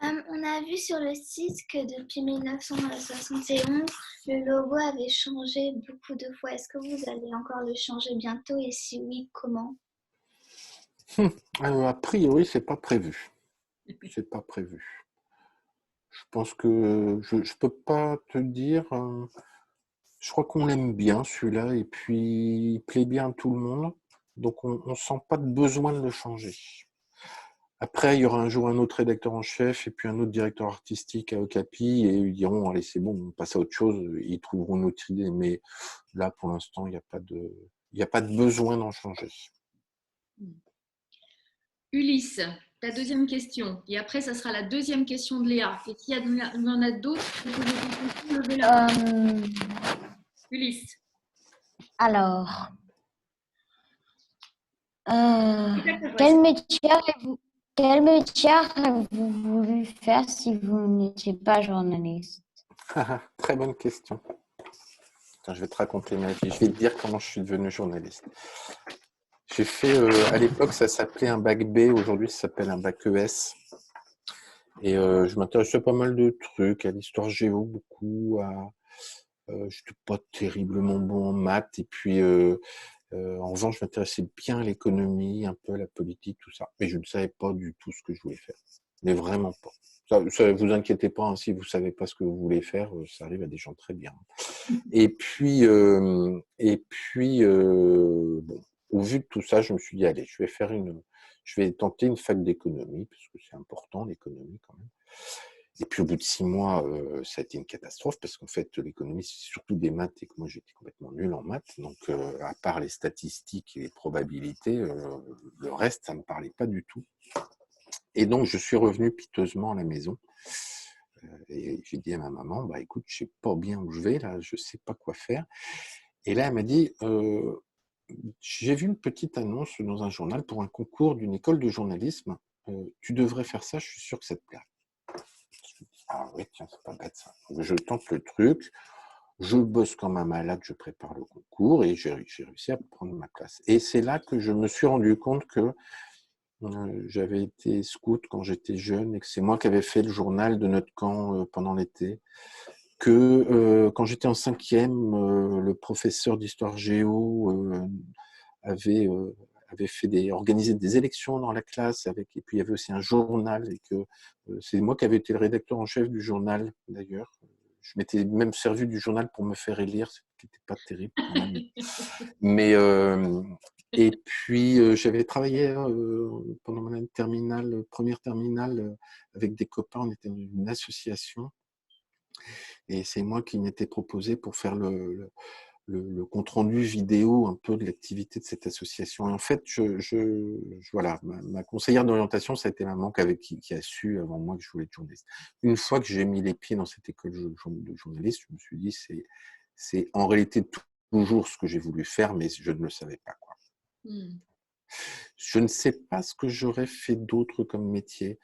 On a vu sur le site que depuis 1971, le logo avait changé beaucoup de fois. Est-ce que vous allez encore le changer bientôt et si oui, comment?
A priori, c'est pas prévu. C'est pas prévu. Je pense que je peux pas te dire. Je crois qu'on l'aime bien celui-là et puis il plaît bien à tout le monde. Donc on sent pas de besoin de le changer. Après, il y aura un jour un autre rédacteur en chef et puis un autre directeur artistique à Okapi et ils diront, allez, c'est bon, on passe à autre chose, ils trouveront une autre idée. Mais là, pour l'instant, il n'y a pas de besoin d'en changer.
Ulysse, ta deuxième question. Et après, ça sera la deuxième question de Léa. Et s'il y en a d'autres, vous pouvez lever la main. Ulysse.
Alors,
Exactement.
quel métier avez-vous voulu faire si vous n'étiez pas journaliste?
Très bonne question. Attends, je vais te raconter ma vie. Je vais te dire comment je suis devenu journaliste. J'ai fait, à l'époque, ça s'appelait un bac B. Aujourd'hui, ça s'appelle un bac ES. Et je m'intéressais à pas mal de trucs, à l'histoire géo beaucoup, je n'étais pas terriblement bon en maths. Et puis, en revanche, je m'intéressais bien à l'économie, un peu à la politique, tout ça. Mais je ne savais pas du tout ce que je voulais faire. Mais vraiment pas. Ça vous inquiétez pas, hein, si vous savez pas ce que vous voulez faire, ça arrive à des gens très bien. Et puis, bon, au vu de tout ça, je me suis dit, allez, je vais tenter une fac d'économie, parce que c'est important, l'économie quand même. Et puis au bout de 6 mois, ça a été une catastrophe, parce qu'en fait, l'économie, c'est surtout des maths, et que moi, j'étais complètement nul en maths. Donc, à part les statistiques et les probabilités, le reste, ça ne me parlait pas du tout. Et donc, je suis revenu piteusement à la maison. Et j'ai dit à ma maman, bah écoute, je sais pas bien où je vais, là, je sais pas quoi faire. Et là, elle m'a dit, j'ai vu une petite annonce dans un journal pour un concours d'une école de journalisme. Tu devrais faire ça, je suis sûr que ça te plaît. Je me dis, ah oui, tiens, c'est pas bête ça. Donc, je tente le truc, je bosse comme un malade, je prépare le concours et j'ai réussi à prendre ma place. Et c'est là que je me suis rendu compte que j'avais été scout quand j'étais jeune et que c'est moi qui avais fait le journal de notre camp pendant l'été. Que quand j'étais en 5e, le professeur d'histoire géo avait organisé des élections dans la classe et puis il y avait aussi un journal et que c'est moi qui avais été le rédacteur en chef du journal d'ailleurs. Je m'étais même servi du journal pour me faire élire, ce qui n'était pas terrible quand même. Mais et puis j'avais travaillé pendant mon année de terminale, première terminale, avec des copains. On était dans une association et c'est moi qui m'étais proposé pour faire le compte-rendu vidéo un peu de l'activité de cette association. Et en fait, voilà, ma conseillère d'orientation, ça a été maman qui a su avant moi que je voulais être journaliste. Une fois que j'ai mis les pieds dans cette école de journaliste, je me suis dit, c'est en réalité toujours ce que j'ai voulu faire, mais je ne le savais pas, quoi. Je ne sais pas ce que j'aurais fait d'autre comme métier.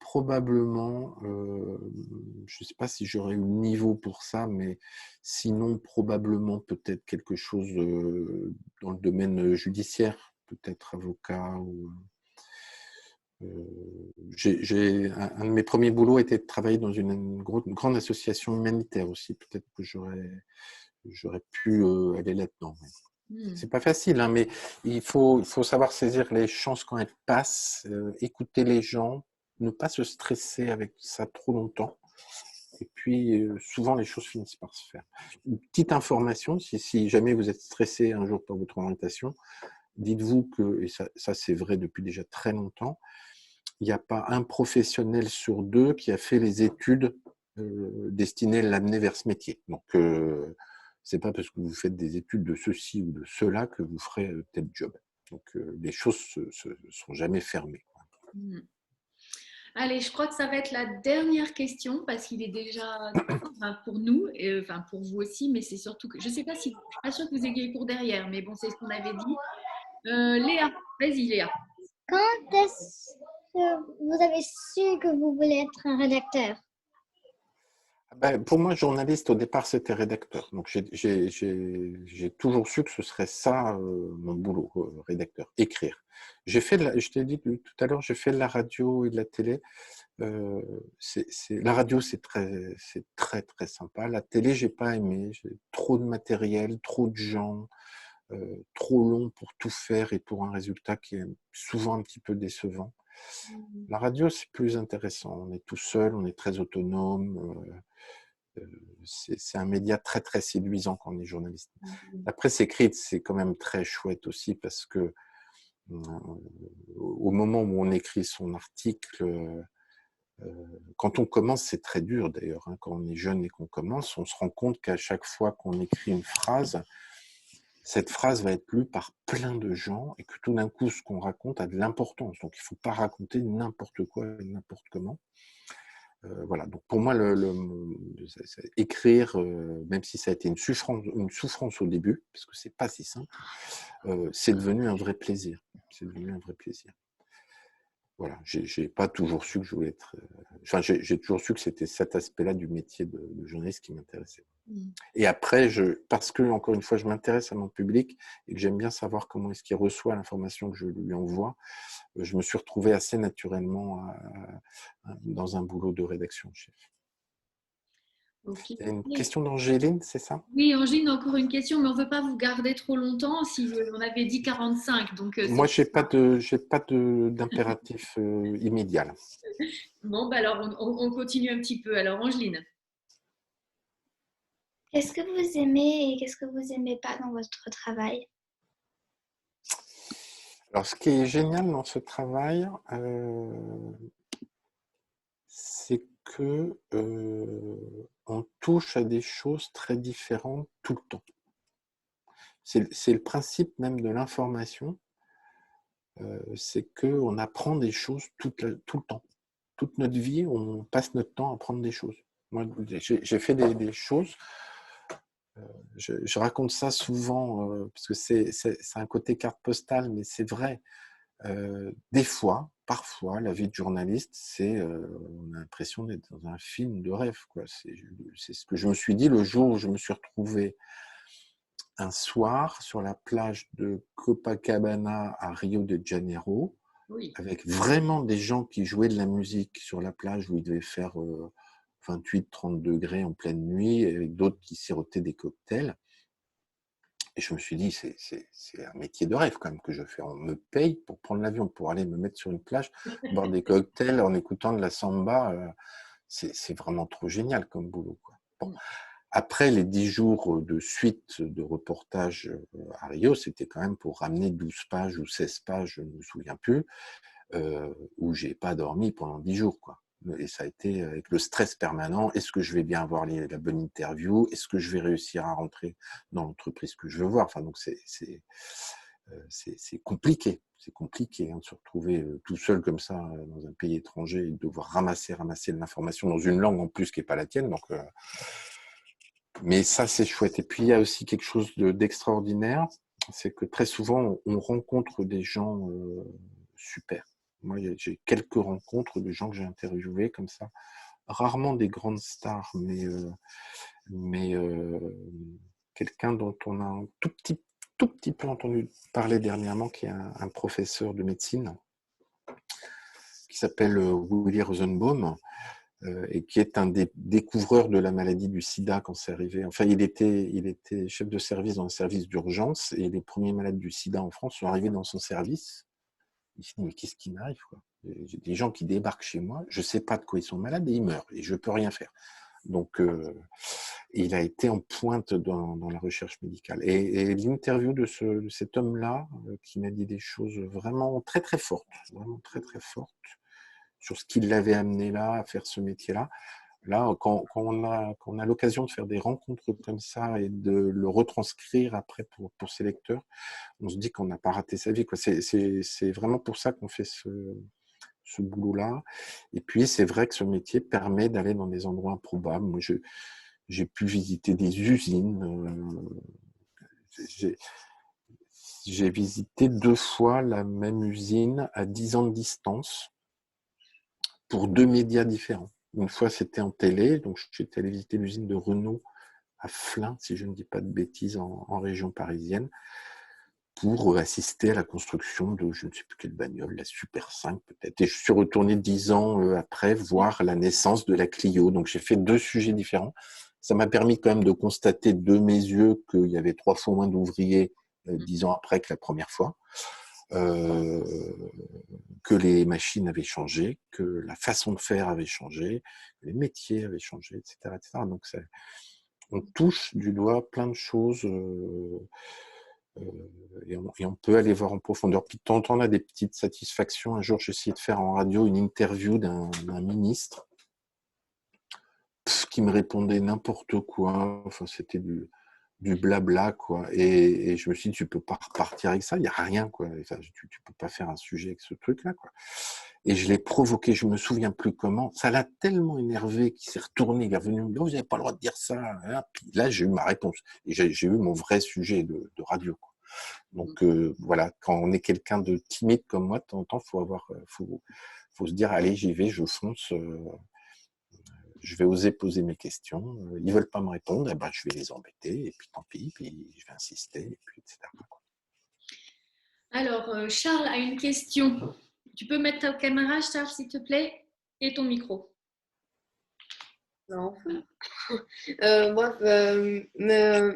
Probablement, je ne sais pas si j'aurais eu le niveau pour ça, mais sinon, probablement peut-être quelque chose dans le domaine judiciaire, peut-être avocat. Un de mes premiers boulots était de travailler dans une grande association humanitaire aussi. Peut-être que j'aurais pu aller là-dedans. C'est pas facile, hein, mais il faut savoir saisir les chances quand elles passent, écouter les gens, ne pas se stresser avec ça trop longtemps. Et puis, souvent, les choses finissent par se faire. Une petite information, si jamais vous êtes stressé un jour par votre orientation, dites-vous que, et ça c'est vrai depuis déjà très longtemps, il n'y a pas un professionnel sur 2 qui a fait les études destinées à l'amener vers ce métier. Donc, c'est pas parce que vous faites des études de ceci ou de cela que vous ferez tel job. Donc, les choses se sont jamais fermées.
Allez, je crois que ça va être la dernière question parce qu'il est déjà pour nous, et, enfin pour vous aussi, mais c'est surtout que je ne sais pas si, je suis pas sûre que vous ayez cours derrière, mais bon, c'est ce qu'on avait dit. Léa, vas-y Léa.
Quand est-ce que vous avez su que vous voulez être un rédacteur?
Ben, pour moi, journaliste, au départ, c'était rédacteur. Donc, j'ai toujours su que ce serait ça, mon boulot, rédacteur, écrire. Je t'ai dit tout à l'heure, j'ai fait de la radio et de la télé. La radio, c'est très, très sympa. La télé, j'ai pas aimé. J'ai trop de matériel, trop de gens, trop long pour tout faire et pour un résultat qui est souvent un petit peu décevant. La radio, c'est plus intéressant. On est tout seul, on est très autonome. C'est un média très, très séduisant quand on est journaliste. La presse écrite, c'est quand même très chouette aussi parce que au moment où on écrit son article, quand on commence, c'est très dur d'ailleurs, hein, quand on est jeune et qu'on commence, on se rend compte qu'à chaque fois qu'on écrit une phrase, cette phrase va être lue par plein de gens et que tout d'un coup, ce qu'on raconte a de l'importance. Donc, il ne faut pas raconter n'importe quoi et n'importe comment. Voilà. Donc, pour moi, écrire, même si ça a été une souffrance au début, parce que c'est pas si simple, c'est devenu un vrai plaisir. C'est devenu un vrai plaisir. Voilà, j'ai pas toujours su que je voulais être. Enfin, j'ai toujours su que c'était cet aspect-là du métier de journaliste qui m'intéressait. Et après, parce que encore une fois, je m'intéresse à mon public et que j'aime bien savoir comment est-ce qu'il reçoit l'information que je lui envoie, je me suis retrouvé assez naturellement dans un boulot de rédaction chef.
Ok.
Il y a une question d'Angéline, c'est ça?
Oui, Angéline, encore une question, mais on ne veut pas vous garder trop longtemps. Si on avait dit 45, donc
Moi, j'ai pas d'impératif immédiat. Là.
Bon, bah alors on continue un petit peu. Alors, Angéline.
Qu'est-ce que vous aimez et qu'est-ce que vous aimez pas dans votre travail?
Alors, ce qui est génial dans ce travail, c'est que on touche à des choses très différentes tout le temps. C'est le principe même de l'information, c'est qu'on apprend des choses tout le temps. Toute notre vie, on passe notre temps à apprendre des choses. Moi, j'ai fait des choses, je raconte ça souvent, parce que c'est un côté carte postale, mais c'est vrai. Des fois, parfois, la vie de journaliste, on a l'impression d'être dans un film de rêve, quoi. C'est ce que je me suis dit le jour où je me suis retrouvé un soir sur la plage de Copacabana à Rio de Janeiro,
Oui.
avec vraiment des gens qui jouaient de la musique sur la plage où il devait faire 28-30 degrés en pleine nuit, avec d'autres qui sirotaient des cocktails. Et je me suis dit, c'est un métier de rêve quand même que je fais. On me paye pour prendre l'avion, pour aller me mettre sur une plage, boire des cocktails en écoutant de la samba. C'est vraiment trop génial comme boulot, quoi. Bon. Après les 10 jours de suite de reportage à Rio, c'était quand même pour ramener 12 pages ou 16 pages, je ne me souviens plus, où j'ai pas dormi pendant 10 jours, quoi. Et ça a été avec le stress permanent. Est-ce que je vais bien avoir la bonne interview? Est-ce que je vais réussir à rentrer dans l'entreprise que je veux voir? Enfin, donc c'est compliqué. C'est compliqué hein, de se retrouver tout seul comme ça dans un pays étranger et de devoir ramasser de l'information dans une langue en plus qui n'est pas la tienne. Donc, mais ça, c'est chouette. Et puis, il y a aussi quelque chose d'extraordinaire. C'est que très souvent, on rencontre des gens super. Moi, j'ai quelques rencontres de gens que j'ai interviewés comme ça. Rarement des grandes stars, mais quelqu'un dont on a un tout petit peu entendu parler dernièrement, qui est un professeur de médecine, qui s'appelle Willy Rosenbaum, et qui est un des découvreurs de la maladie du sida quand c'est arrivé. Enfin, il était chef de service dans un service d'urgence, et les premiers malades du sida en France sont arrivés dans son service. Il se dit, mais qu'est-ce qui m'arrive, quoi? J'ai des gens qui débarquent chez moi, je ne sais pas de quoi ils sont malades et ils meurent, et je ne peux rien faire. Donc, il a été en pointe dans la recherche médicale. Et l'interview de cet homme-là, qui m'a dit des choses vraiment très, très fortes, sur ce qui l'avait amené là, à faire ce métier-là. Là, quand on a l'occasion de faire des rencontres comme ça et de le retranscrire après pour ses lecteurs, on se dit qu'on n'a pas raté sa vie, quoi. C'est vraiment pour ça qu'on fait ce boulot-là. Et puis, c'est vrai que ce métier permet d'aller dans des endroits improbables. Moi, j'ai pu visiter des usines. J'ai visité 2 fois la même usine à 10 ans de distance pour 2 médias différents. Une fois, c'était en télé, donc j'étais allé visiter l'usine de Renault à Flins, si je ne dis pas de bêtises, en région parisienne, pour assister à la construction de je ne sais plus quelle bagnole, la Super 5 peut-être. Et je suis retourné 10 ans après voir la naissance de la Clio. Donc j'ai fait 2 sujets différents. Ça m'a permis quand même de constater de mes yeux qu'il y avait 3 fois moins d'ouvriers 10 ans après que la première fois. Que les machines avaient changé, que la façon de faire avait changé, que les métiers avaient changé, etc. Donc on touche du doigt plein de choses Et on peut aller voir en profondeur. Puis de temps en temps, on a des petites satisfactions. Un jour, j'ai essayé de faire en radio une interview d'un ministre qui me répondait n'importe quoi. Enfin, c'était du blabla, quoi. Et je me suis dit, tu peux pas repartir avec ça, il n'y a rien, quoi. Enfin, tu peux pas faire un sujet avec ce truc-là, quoi. Et je l'ai provoqué, je me souviens plus comment. Ça l'a tellement énervé qu'il s'est retourné, il est revenu me dire, vous n'avez pas le droit de dire ça. Puis là, j'ai eu ma réponse. Et j'ai eu mon vrai sujet de radio, quoi. Donc voilà, quand on est quelqu'un de timide comme moi, de temps en temps, faut se dire, allez, j'y vais, je fonce. Je vais oser poser mes questions. Ils veulent pas me répondre, eh ben, je vais les embêter, et puis tant pis, puis je vais insister, et puis etc.
Alors, Charles a une question. Tu peux mettre ta caméra, Charles, s'il te plaît, et ton micro.
Non. Moi,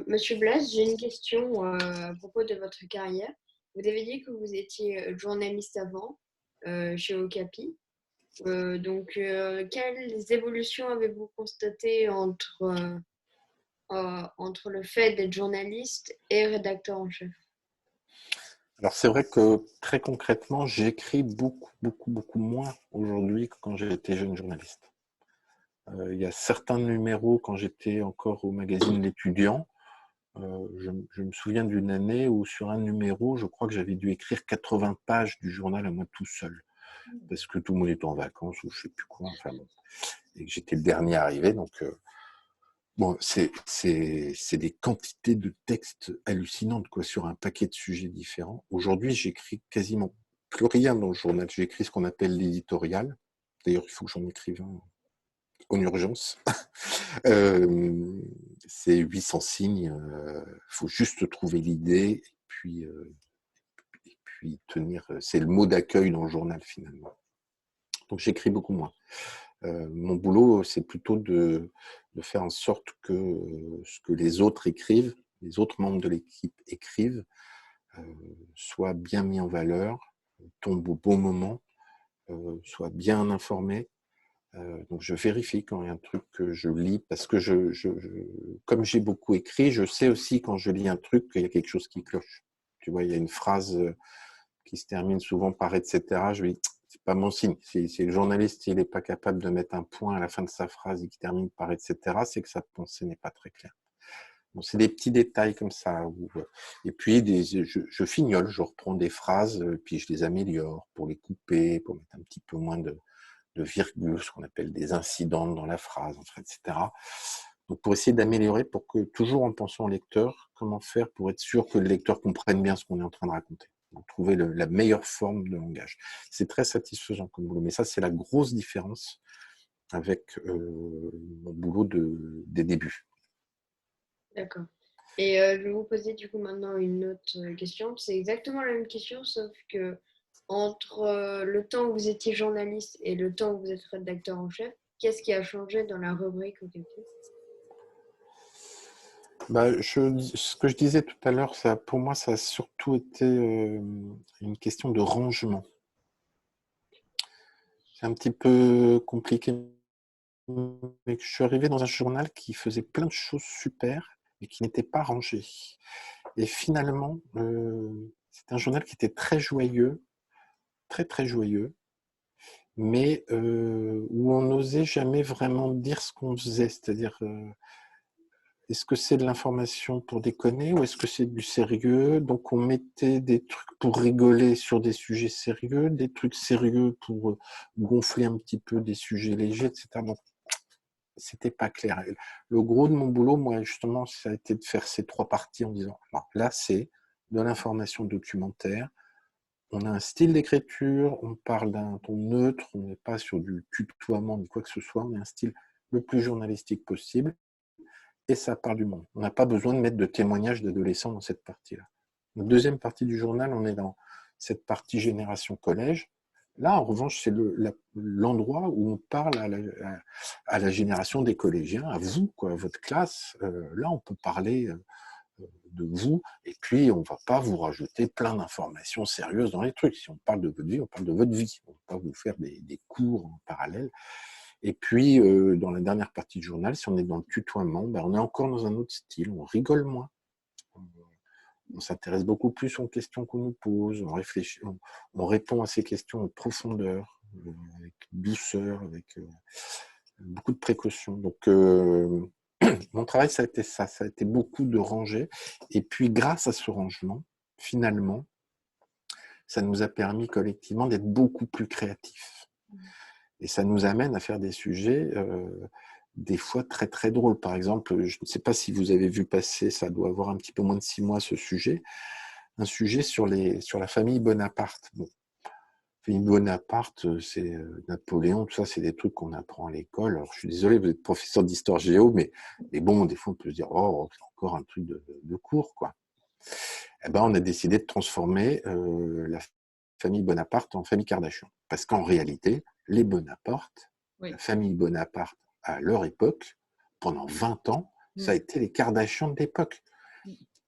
Monsieur Blas, j'ai une question à propos de votre carrière. Vous avez dit que vous étiez journaliste avant chez Okapi. Donc, quelles évolutions avez-vous constatées entre le fait d'être journaliste et rédacteur en chef?
Alors c'est vrai que très concrètement, j'écris beaucoup moins aujourd'hui que quand j'étais jeune journaliste. Il y a certains numéros quand j'étais encore au magazine L'Étudiant. Je me souviens d'une année où sur un numéro, je crois que j'avais dû écrire 80 pages du journal à moi tout seul. Parce que tout le monde était en vacances ou je sais plus quoi. Enfin bon. Et que j'étais le dernier arrivé. Donc bon, c'est des quantités de textes hallucinantes, quoi, sur un paquet de sujets différents. Aujourd'hui, j'écris quasiment plus rien dans le journal. J'écris ce qu'on appelle l'éditorial. D'ailleurs, il faut que j'en écrive un en urgence. C'est 800 signes. Faut juste trouver l'idée et puis tenir. C'est le mot d'accueil dans le journal, finalement. Donc, j'écris beaucoup moins. Mon boulot, c'est plutôt de faire en sorte que ce que les autres écrivent, les autres membres de l'équipe écrivent, soit bien mis en valeur, tombe au bon moment, soit bien informé. Donc je vérifie quand il y a un truc que je lis, parce que comme j'ai beaucoup écrit, je sais aussi quand je lis un truc qu'il y a quelque chose qui cloche. Tu vois, il y a une phrase qui se termine souvent par etc. Je me dis, c'est pas mon signe. Si le journaliste il n'est pas capable de mettre un point à la fin de sa phrase et qui termine par etc., c'est que sa pensée n'est pas très claire. Bon, c'est des petits détails comme ça. Et puis, je fignole, je reprends des phrases, puis je les améliore pour les couper, pour mettre un petit peu moins de virgules, ce qu'on appelle des incidents dans la phrase, etc. Donc, pour essayer d'améliorer, pour que, toujours en pensant au lecteur, comment faire pour être sûr que le lecteur comprenne bien ce qu'on est en train de raconter. Donc, trouver la meilleure forme de langage. C'est très satisfaisant comme boulot. Mais ça, c'est la grosse différence avec mon boulot des débuts.
D'accord. Et je vais vous poser du coup maintenant une autre question. C'est exactement la même question, sauf que entre le temps où vous étiez journaliste et le temps où vous êtes rédacteur en chef, qu'est-ce qui a changé dans la rubrique Okapi?
Ce que je disais tout à l'heure, pour moi, ça a surtout été une question de rangement. C'est un petit peu compliqué, mais je suis arrivé dans un journal qui faisait plein de choses super, mais qui n'était pas rangé. Et finalement, c'est un journal qui était très joyeux, très joyeux, mais où on n'osait jamais vraiment dire ce qu'on faisait. C'est-à-dire, est-ce que c'est de l'information pour déconner ou est-ce que c'est du sérieux? Donc, on mettait des trucs pour rigoler sur des sujets sérieux, des trucs sérieux pour gonfler un petit peu des sujets légers, etc. Donc, c'était pas clair. Le gros de mon boulot, moi, justement, ça a été de faire ces trois parties en disant, non, là, c'est de l'information documentaire. On a un style d'écriture, on parle d'un ton neutre, on n'est pas sur du tutoiement ni quoi que ce soit, on a un style le plus journalistique possible. Et ça parle du monde. On n'a pas besoin de mettre de témoignages d'adolescents dans cette partie-là. La deuxième partie du journal, on est dans cette partie génération collège. Là, en revanche, c'est l'endroit où on parle à la génération des collégiens, à vous, quoi, à votre classe. Là, on peut parler de vous, et puis on ne va pas vous rajouter plein d'informations sérieuses dans les trucs. Si on parle de votre vie, on parle de votre vie. On ne va pas vous faire des cours en parallèle. Et puis, dans la dernière partie du journal, si on est dans le tutoiement, on est encore dans un autre style, on rigole moins. On s'intéresse beaucoup plus aux questions qu'on nous pose, on réfléchit, on répond à ces questions en profondeur, avec douceur, avec beaucoup de précautions. Donc, mon travail, ça a été ça a été beaucoup de ranger. Et puis, grâce à ce rangement, finalement, ça nous a permis collectivement d'être beaucoup plus créatifs. Et ça nous amène à faire des sujets, des fois très très drôles. Par exemple, je ne sais pas si vous avez vu passer, ça doit avoir un petit peu moins de 6 mois ce sujet, un sujet sur la famille Bonaparte. Bon, famille Bonaparte, c'est Napoléon, tout ça, c'est des trucs qu'on apprend à l'école. Alors, je suis désolé, vous êtes professeur d'histoire géo, mais bon, des fois, on peut se dire, oh, c'est encore un truc de cours, quoi. Eh ben, on a décidé de transformer la famille Bonaparte en famille Kardashian. Parce qu'en réalité, les Bonaparte,
Oui.
la famille Bonaparte, à leur époque, pendant 20 ans, ça a été les Kardashians de l'époque.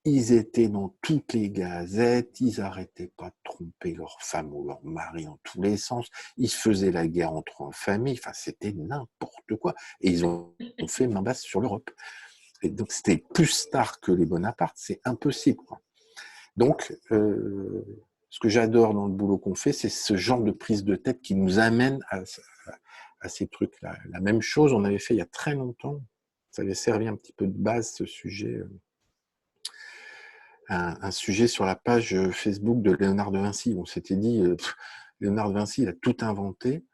Ils étaient dans toutes les gazettes, ils n'arrêtaient pas de tromper leurs femmes ou leurs maris en tous les sens, ils se faisaient la guerre entre familles, enfin c'était n'importe quoi. Et ils ont fait main basse sur l'Europe. Et donc c'était plus star que les Bonaparte, c'est impossible, quoi. Donc, ce que j'adore dans le boulot qu'on fait, c'est ce genre de prise de tête qui nous amène à ces trucs-là. La même chose, on avait fait il y a très longtemps, ça avait servi un petit peu de base, ce sujet, un sujet sur la page Facebook de Léonard de Vinci. On s'était dit, Léonard de Vinci, il a tout inventé.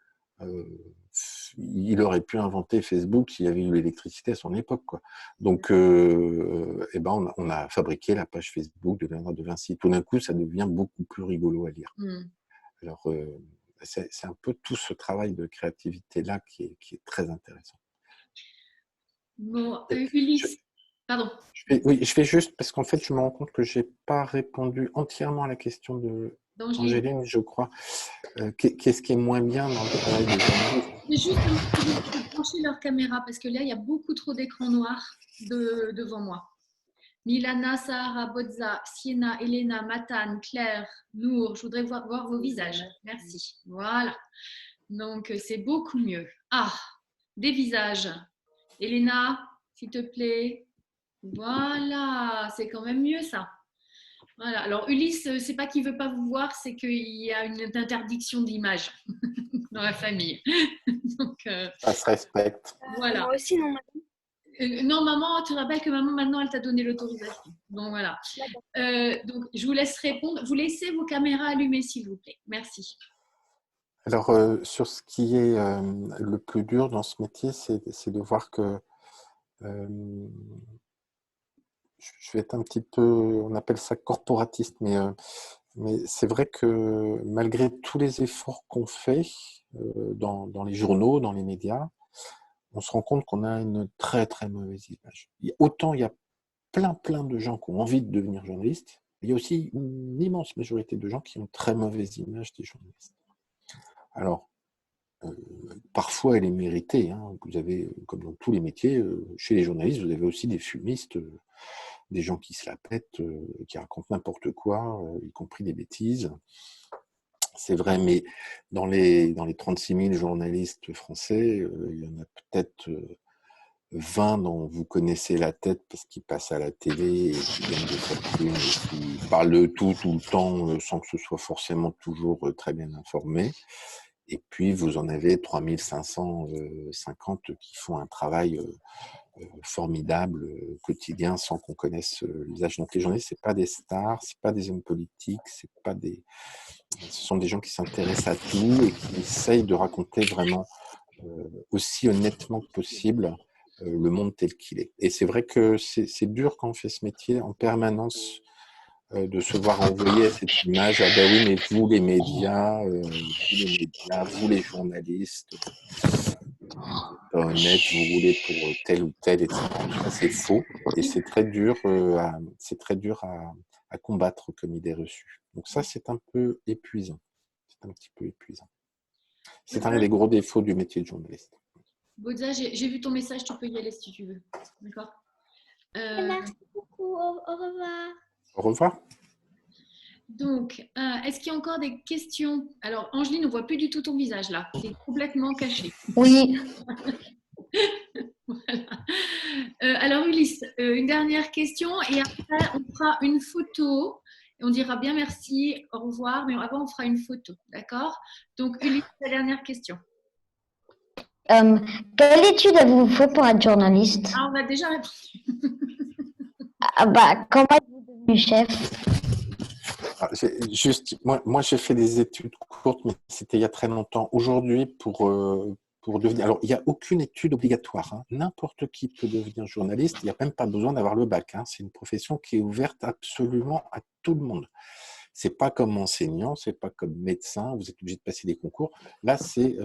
Il aurait pu inventer Facebook s'il y avait eu l'électricité à son époque, quoi. Donc, eh ben, on a fabriqué la page Facebook de Léonard de Vinci. Tout d'un coup, ça devient beaucoup plus rigolo à lire. Alors, c'est un peu tout ce travail de créativité-là qui est très intéressant.
Bon, Ulysse, pardon.
Je fais juste, parce qu'en fait, je me rends compte que je n'ai pas répondu entièrement à la question d'Angéline, je crois. Qu'est-ce qui est moins bien dans le travail des journalistes?
C'est juste de brancher leur caméra, parce que là, il y a beaucoup trop d'écrans noirs devant moi. Milana, Sahara, Bozza, Siena, Elena, Matane, Claire, Nour, je voudrais voir vos visages. Merci. Voilà. Donc, c'est beaucoup mieux. Ah, des visages. Elena, s'il te plaît. Voilà, c'est quand même mieux ça. Voilà. Alors, Ulysse, c'est pas qu'il veut pas vous voir, c'est qu'il y a une interdiction d'image dans la famille. Donc,
ça se respecte.
Voilà.
Moi aussi, non.
Non, maman, tu te rappelles que maman, maintenant, elle t'a donné l'autorisation. Donc, voilà. Donc, je vous laisse répondre. Vous laissez vos caméras allumées, s'il vous plaît. Merci.
Alors, sur ce qui est le plus dur dans ce métier, c'est de voir que je vais être un petit peu, on appelle ça corporatiste, mais c'est vrai que malgré tous les efforts qu'on fait dans les journaux, dans les médias, on se rend compte qu'on a une très très mauvaise image. Autant il y a plein de gens qui ont envie de devenir journalistes, il y a aussi une immense majorité de gens qui ont une très mauvaise image des journalistes. Alors, parfois elle est méritée, hein. Vous avez, comme dans tous les métiers, chez les journalistes, vous avez aussi des fumistes, des gens qui se la pètent, qui racontent n'importe quoi, y compris des bêtises. C'est vrai, mais dans les 36 000 journalistes français, il y en a peut-être 20 dont vous connaissez la tête parce qu'ils passent à la télé et qui gagnent des fortunes et qui parlent de tout le temps sans que ce soit forcément toujours très bien informé. Et puis, vous en avez 3550 qui font un travail formidable, quotidien, sans qu'on connaisse le visage. Donc, les journalistes, c'est pas des stars, c'est pas des hommes politiques, ce sont des gens qui s'intéressent à tout et qui essayent de raconter vraiment aussi honnêtement que possible le monde tel qu'il est. Et c'est vrai que c'est dur quand on fait ce métier en permanence de se voir envoyer cette image. Ah ben oui, mais vous les médias, vous les journalistes, pas honnête, vous roulez pour tel ou tel, etc. C'est faux et c'est très dur à combattre comme idée reçue. Donc ça, c'est un peu épuisant. C'est un petit peu épuisant. C'est un des gros défauts du métier de journaliste.
Bozza, j'ai vu ton message, tu peux y aller si tu veux. D'accord.
Merci beaucoup, au revoir.
Au revoir.
Donc, est-ce qu'il y a encore des questions? Alors, Angeline, on ne voit plus du tout ton visage là. Tu es complètement caché.
Oui.
Voilà. Alors Ulysse, une dernière question et après on fera une photo. On dira bien merci, au revoir, mais avant on fera une photo, d'accord? Donc Ulysse, la dernière question.
Quelle étude avez-vous fait pour être journaliste?
Ah, on a déjà répondu.
Comment êtes-vous devenu chef?
Moi j'ai fait des études courtes, mais c'était il y a très longtemps. Aujourd'hui, pour devenir... Alors, il n'y a aucune étude obligatoire, hein. N'importe qui peut devenir journaliste. Il n'y a même pas besoin d'avoir le bac, hein. C'est une profession qui est ouverte absolument à tout le monde. C'est pas comme enseignant, c'est pas comme médecin, vous êtes obligé de passer des concours. Là, c'est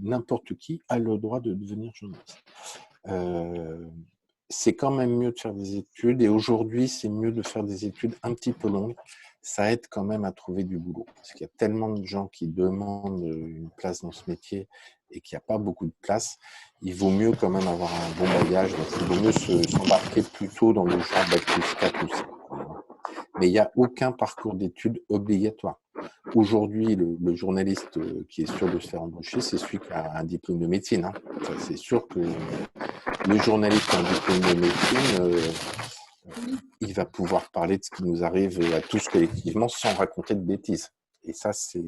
n'importe qui a le droit de devenir journaliste. C'est quand même mieux de faire des études, et aujourd'hui, c'est mieux de faire des études un petit peu longues. Ça aide quand même à trouver du boulot, parce qu'il y a tellement de gens qui demandent une place dans ce métier et qu'il n'y a pas beaucoup de place. Il vaut mieux quand même avoir un bon bagage, donc il vaut mieux s'embarquer plutôt dans le genre bac plus 4 ou 5. Mais il n'y a aucun parcours d'études obligatoire. Aujourd'hui, le journaliste qui est sûr de se faire embaucher, c'est celui qui a un diplôme de médecine, hein. Enfin, c'est sûr que le journaliste qui a un diplôme de médecine, il va pouvoir parler de ce qui nous arrive à tous collectivement sans raconter de bêtises. Et ça, c'est...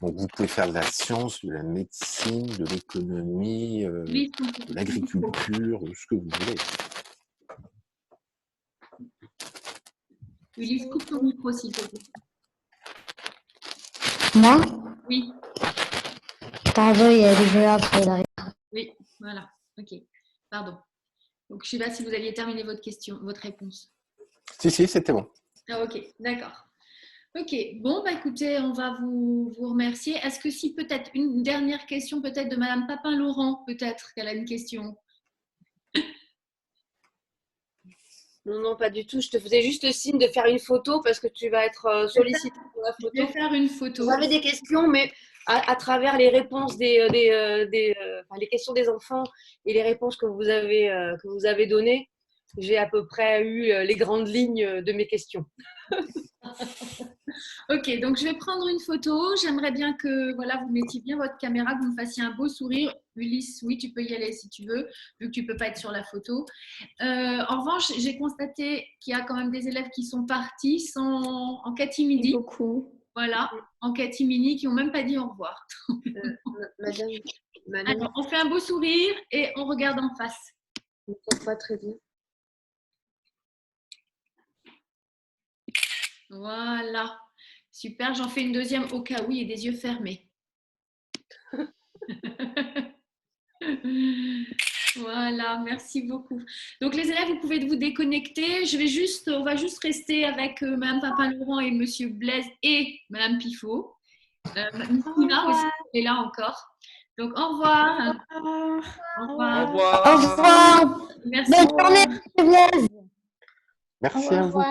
Donc, vous pouvez faire de la science, de la médecine, de l'économie, de l'agriculture, ce que vous voulez.
Ulysse, coupe ton micro s'il te plaît.
Moi?
Oui,
Pardon, il y a des bruits après derrière.
oui, voilà. Ok, pardon. Donc, je ne sais pas si vous aviez terminé votre question, votre réponse.
Si, c'était bon.
Ah, ok, d'accord. Ok, bon, bah écoutez, on va vous remercier. Est-ce que si peut-être une dernière question, peut-être de Madame Papin-Laurent, peut-être qu'elle a une question?
Non, pas du tout. Je te faisais juste signe de faire une photo parce que tu vas être sollicité pour la
Je vais
photo.
faire une photo.
J'avais des questions, mais à travers les réponses les questions des enfants et les réponses que vous avez données, j'ai à peu près eu les grandes lignes de mes questions.
Ok, donc je vais prendre une photo. J'aimerais bien que voilà, vous mettiez bien votre caméra, que vous me fassiez un beau sourire. Ulysse, oui, tu peux y aller si tu veux, vu que tu ne peux pas être sur la photo. En revanche, j'ai constaté qu'il y a quand même des élèves qui sont partis en catimini.
Beaucoup.
Voilà, en catimini, qui n'ont même pas dit au revoir.
Madame,
Alors, on fait un beau sourire et on regarde en face.
je ne comprends pas très bien.
Voilà, super. J'en fais une deuxième au cas où et des yeux fermés. Voilà, merci beaucoup. Donc les élèves, vous pouvez vous déconnecter. On va juste rester avec Madame Papin-Laurent et Monsieur Blaise et Madame Pifot. Nina aussi est là encore. Donc au revoir. Au revoir.
Au
Au revoir.
Merci.
Bonne journée, Monsieur Blaise.
Merci à vous.